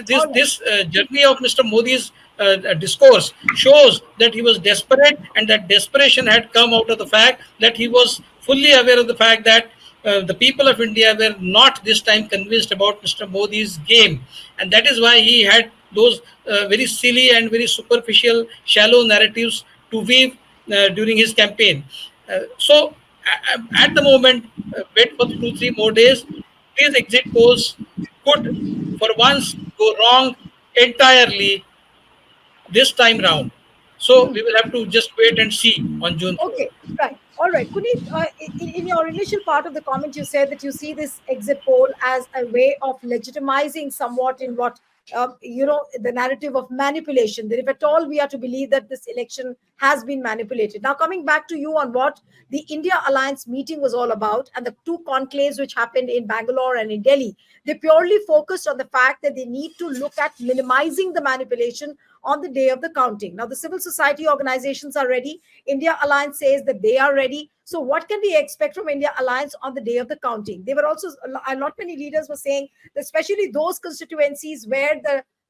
So, this journey of Mr. Modi's discourse shows that he was desperate, and that desperation had come out of the fact that he was fully aware of the fact that the people of India were not this time convinced about Mr. Modi's game. And that is why he had those very silly and very superficial, shallow narratives to weave during his campaign. So, at the moment, wait for 2-3 more days. These exit polls could, for once, go wrong entirely this time round. So we will have to just wait and see on June 4th. Okay, right. All right. Puneet, in your initial part of the comment, you said that you see this exit poll as a way of legitimizing somewhat in what the narrative of manipulation, that if at all we are to believe that this election has been manipulated. Now, coming back to you on what the India Alliance meeting was all about, and the two conclaves which happened in Bangalore and in Delhi, they purely focused on the fact that they need to look at minimizing the manipulation on the day of the counting. Now, the civil society organizations are ready. India Alliance says that they are ready. So what can we expect from India Alliance on the day of the counting? They were also, a lot many leaders were saying that especially those constituencies where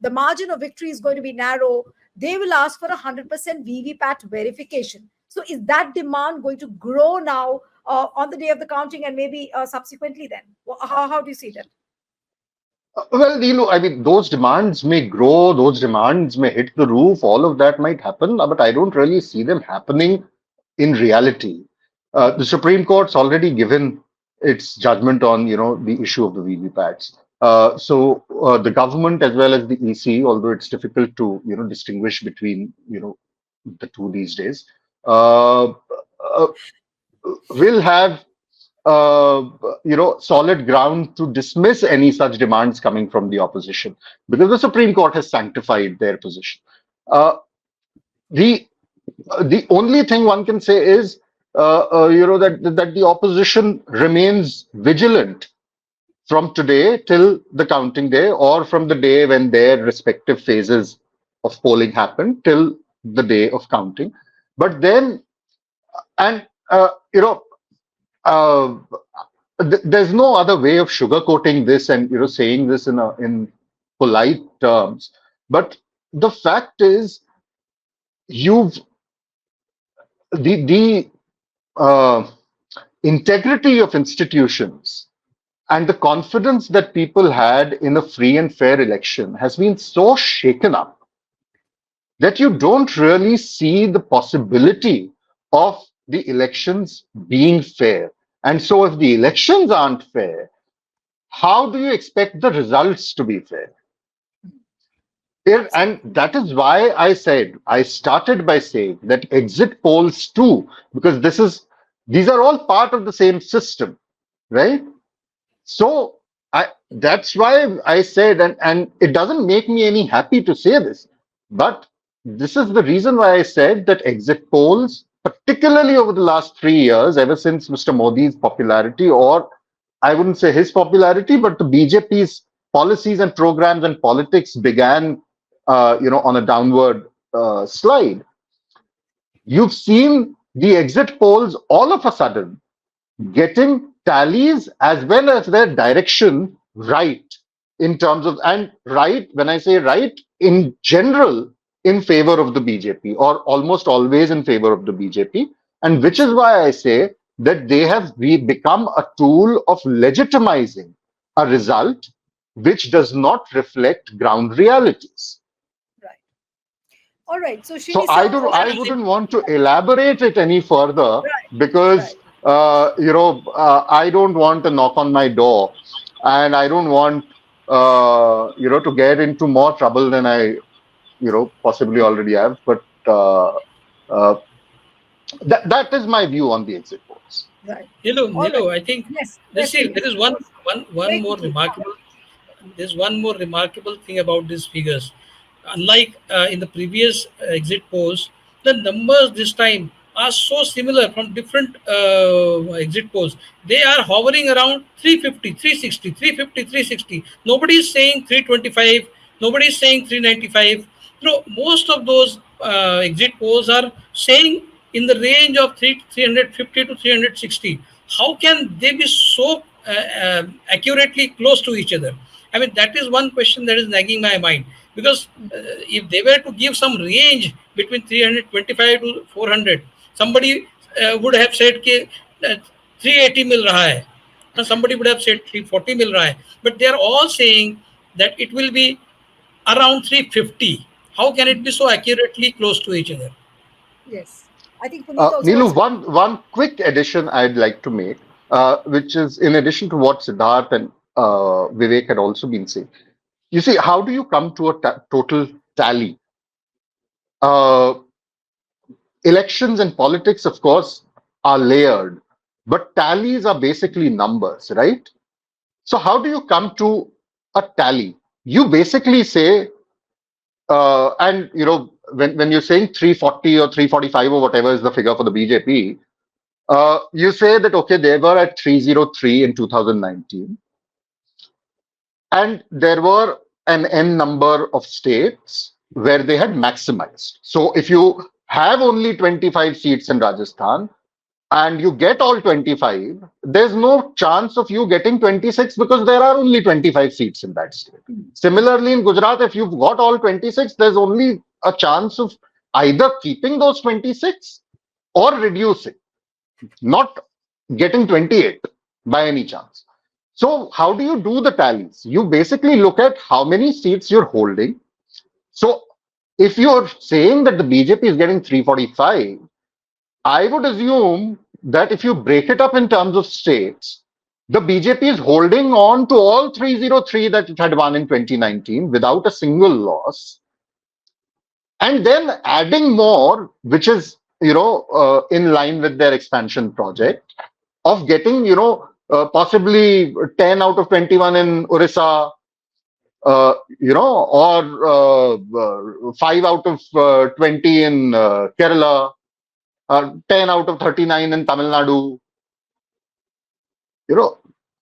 the margin of victory is going to be narrow, they will ask for 100% VVPAT verification. So is that demand going to grow now on the day of the counting and maybe subsequently then? How do you see that? Well, I mean, those demands may grow, those demands may hit the roof, all of that might happen, but I don't really see them happening in reality. The Supreme Court's already given its judgment on, the issue of the VVPATs. So the government as well as the EC, although it's difficult to, distinguish between, the two these days, will have solid ground to dismiss any such demands coming from the opposition, because the Supreme Court has sanctified their position. The only thing one can say is that the opposition remains vigilant from today till the counting day, or from the day when their respective phases of polling happen till the day of counting. But then, and there's no other way of sugarcoating this and saying this in polite terms. But the fact is, the integrity of institutions and the confidence that people had in a free and fair election has been so shaken up that you don't really see the possibility of the elections being fair. And so if the elections aren't fair, how do you expect the results to be fair? And that is why I started by saying that exit polls too, because these are all part of the same system, right? So that's why I said, and it doesn't make me any happy to say this, but this is the reason why I said that exit polls, particularly over the last 3 years, ever since Mr. Modi's popularity, or I wouldn't say his popularity, but the BJP's policies and programs and politics began, on a downward slide. You've seen the exit polls all of a sudden getting tallies as well as their direction right, in terms of, and right, when I say right, in general, in favor of the BJP, or almost always in favor of the BJP. And which is why I say that they have become a tool of legitimizing a result which does not reflect ground realities. Right. All right. So, So I wouldn't want to elaborate it any further, because I don't want to knock on my door, and I don't want to get into more trouble than I possibly already have. But that is my view on the exit polls. Right. Nilu, I think Yes. there is one more remarkable. There's one more remarkable thing about these figures. Unlike in the previous exit polls, the numbers this time are so similar from different exit polls. They are hovering around 350, 360, 350, 360. Nobody is saying 325. Nobody is saying 395. Most of those exit polls are saying in the range of 350 to 360. How can they be so accurately close to each other? I mean, that is one question that is nagging my mind. Because if they were to give some range between 325 to 400, somebody would have said कि 380 mil raha hai. And somebody would have said 340 mil raha hai. But they are all saying that it will be around 350. How can it be so accurately close to each other? Yes. I think Puneet also Neelu, one quick addition I'd like to make, which is in addition to what Siddharth and Vivek had also been saying. You see, how do you come to a total tally? Elections and politics, of course, are layered, but tallies are basically numbers, right? So how do you come to a tally? You basically say, and when you're saying 340 or 345 or whatever is the figure for the BJP, you say that, okay, they were at 303 in 2019. And there were an N number of states where they had maximized. So if you have only 25 seats in Rajasthan and you get all 25, there's no chance of you getting 26 because there are only 25 seats in that state. Similarly, in Gujarat, if you've got all 26, there's only a chance of either keeping those 26 or reducing, not getting 28 by any chance. So how do you do the tallies? You basically look at how many seats you're holding. So if you're saying that the BJP is getting 345, I would assume that if you break it up in terms of states, the BJP is holding on to all 303 that it had won in 2019 without a single loss, and then adding more, which is in line with their expansion project of getting possibly 10 out of 21 in Orissa, or 5 out of 20 in Kerala, 10 out of 39 in Tamil Nadu.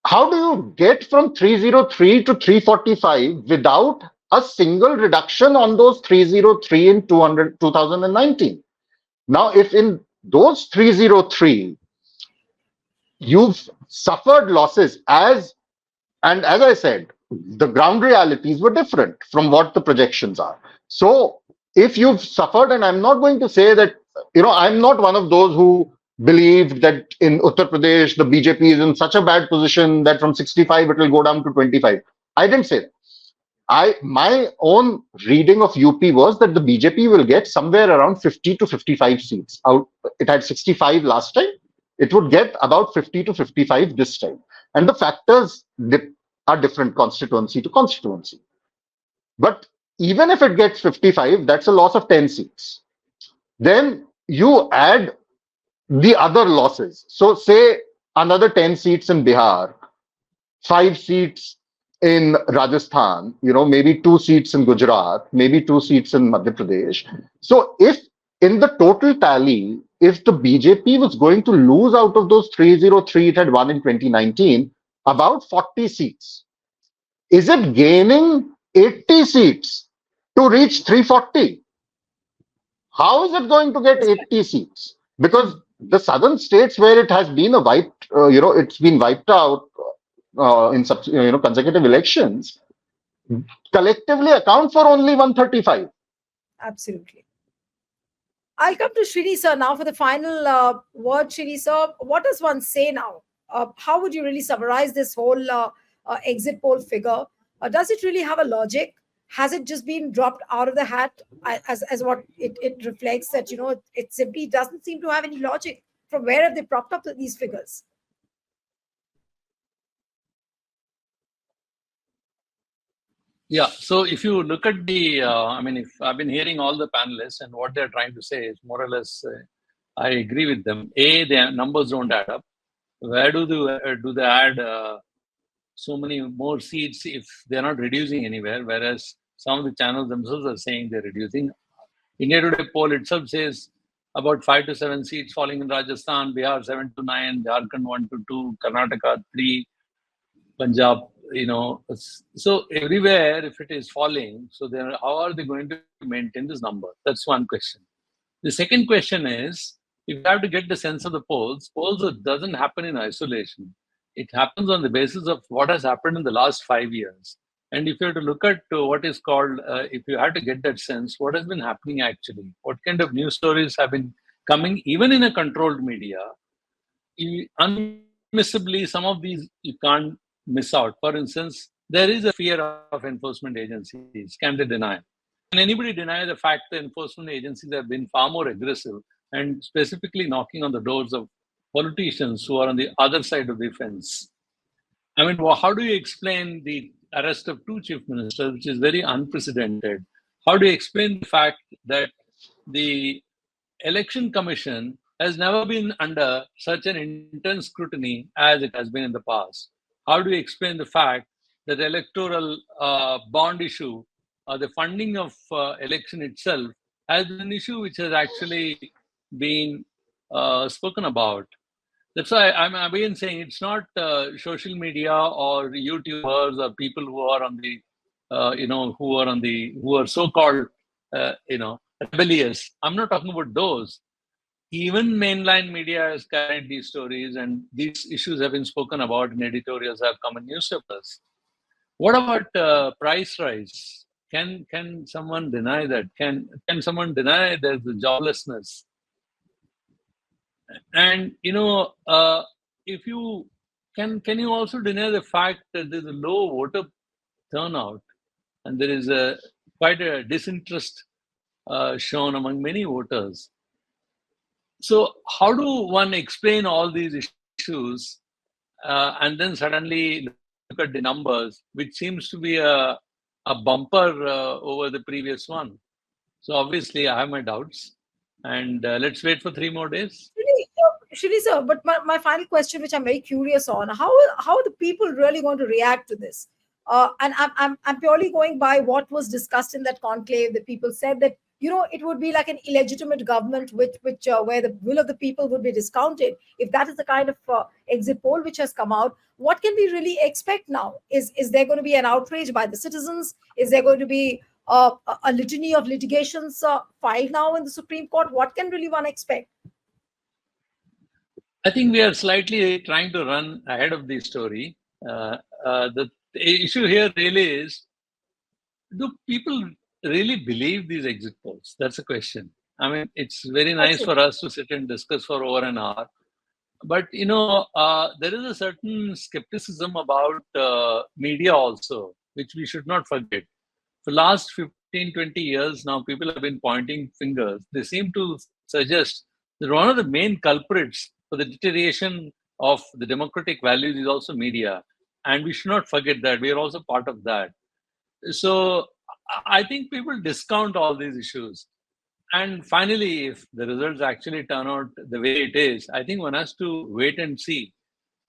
How do you get from 303 to 345 without a single reduction on those 303 in 2019? Now, if in those 303 you've suffered losses, and as I said, the ground realities were different from what the projections are. So if you've suffered, and I'm not going to say that, I'm not one of those who believed that in Uttar Pradesh, the BJP is in such a bad position that from 65 it will go down to 25. I didn't say that. My own reading of UP was that the BJP will get somewhere around 50 to 55 seats. It had 65 last time. It would get about 50 to 55 this time. And the factors are different constituency to constituency. But even if it gets 55, that's a loss of 10 seats. Then you add the other losses. So say another 10 seats in Bihar, 5 seats in Rajasthan, maybe 2 seats in Gujarat, maybe 2 seats in Madhya Pradesh. So if in the total tally, if the BJP was going to lose out of those 303 it had won in 2019, about 40 seats, is it gaining 80 seats to reach 340? How is it going to get 80 seats? Because the southern states where it has been it's been wiped out in consecutive elections, collectively account for only 135. Absolutely. I'll come to Srini sir now for the final word. Srini sir, what does one say now? How would you really summarize this whole exit poll figure? Does it really have a logic? Has it just been dropped out of the hat as what it reflects that, it simply doesn't seem to have any logic? From where have they propped up these figures? Yeah, so if you look at if I've been hearing all the panelists and what they're trying to say is more or less, I agree with them. The numbers don't add up. Where do they add so many more seats if they're not reducing anywhere, whereas some of the channels themselves are saying they're reducing? India Today poll itself says about 5 to 7 seats falling in Rajasthan, Bihar 7 to 9, Jharkhand 1 to 2, Karnataka 3, Punjab, so everywhere if it is falling, so then how are they going to maintain this number? That's one question. The second question is, if you have to get the sense of the polls doesn't happen in isolation. It happens on the basis of what has happened in the last 5 years. And if you have to look at what is called, if you have to get that sense, what has been happening actually, what kind of news stories have been coming, even in a controlled media, unmissably, some of these you can't miss out. For instance, there is a fear of enforcement agencies. Can they deny? Can anybody deny the fact that enforcement agencies have been far more aggressive and specifically knocking on the doors of politicians who are on the other side of the fence? I mean, how do you explain the arrest of 2 chief ministers, which is very unprecedented? How do you explain the fact that the Election Commission has never been under such an intense scrutiny as it has been in the past? How do you explain the fact that the electoral bond issue, the funding of election itself, has been an issue which has actually been spoken about? That's why I'm again saying it's not social media or YouTubers or people who are on the, who are so-called, rebellious. I'm not talking about those. Even mainline media has carried these stories, and these issues have been spoken about in editorials that have come in newspapers. What about price rise? Can someone deny that? Can someone deny there's the joblessness? And if you can you also deny the fact that there's a low voter turnout and there is quite a disinterest shown among many voters? So how do one explain all these issues and then suddenly look at the numbers, which seems to be a bumper over the previous one? So obviously I have my doubts, and let's wait for 3 more days. Shri sir, but my final question, which I'm very curious on, how are the people really going to react to this? And I'm purely going by what was discussed in that conclave. That people said that it would be like an illegitimate government, which where the will of the people would be discounted. If that is the kind of exit poll which has come out, what can we really expect now? Is there going to be an outrage by the citizens? Is there going to be a litany of litigations filed now in the Supreme Court? What can really one expect? I think we are slightly trying to run ahead of the story. The issue here really is, do people really believe these exit polls? That's the question. I mean, it's very nice for us to sit and discuss for over an hour. But, there is a certain skepticism about media also, which we should not forget. For the last 15, 20 years now, people have been pointing fingers. They seem to suggest that one of the main culprits for the deterioration of the democratic values is also media. And we should not forget that. We are also part of that. So I think people discount all these issues. And finally, if the results actually turn out the way it is, I think one has to wait and see.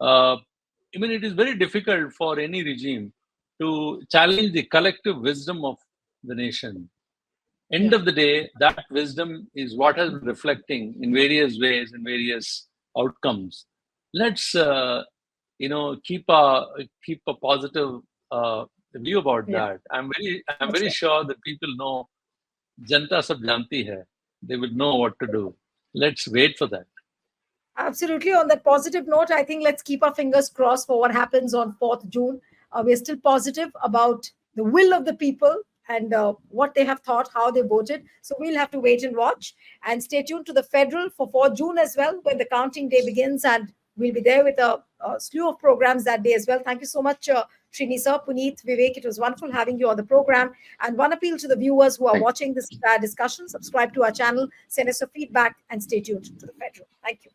It is very difficult for any regime to challenge the collective wisdom of the nation. End of the day, that wisdom is what has been reflecting in various ways and various outcomes. Let's keep a positive view about that. I'm very sure that people know Janta sab janti hai. They will know what to do. Let's wait for that. Absolutely. On that positive note, I think let's keep our fingers crossed for what happens on 4th June. We're still positive about the will of the people and what they have thought, how they voted. So we'll have to wait and watch, and stay tuned to the Federal for 4th June as well, when the counting day begins, and we'll be there with a slew of programs that day as well. Thank you so much, Srini sir, Puneet, Vivek. It was wonderful having you on the program. And one appeal to the viewers who are watching this discussion: subscribe to our channel, send us your feedback, and stay tuned to the Federal. Thank you.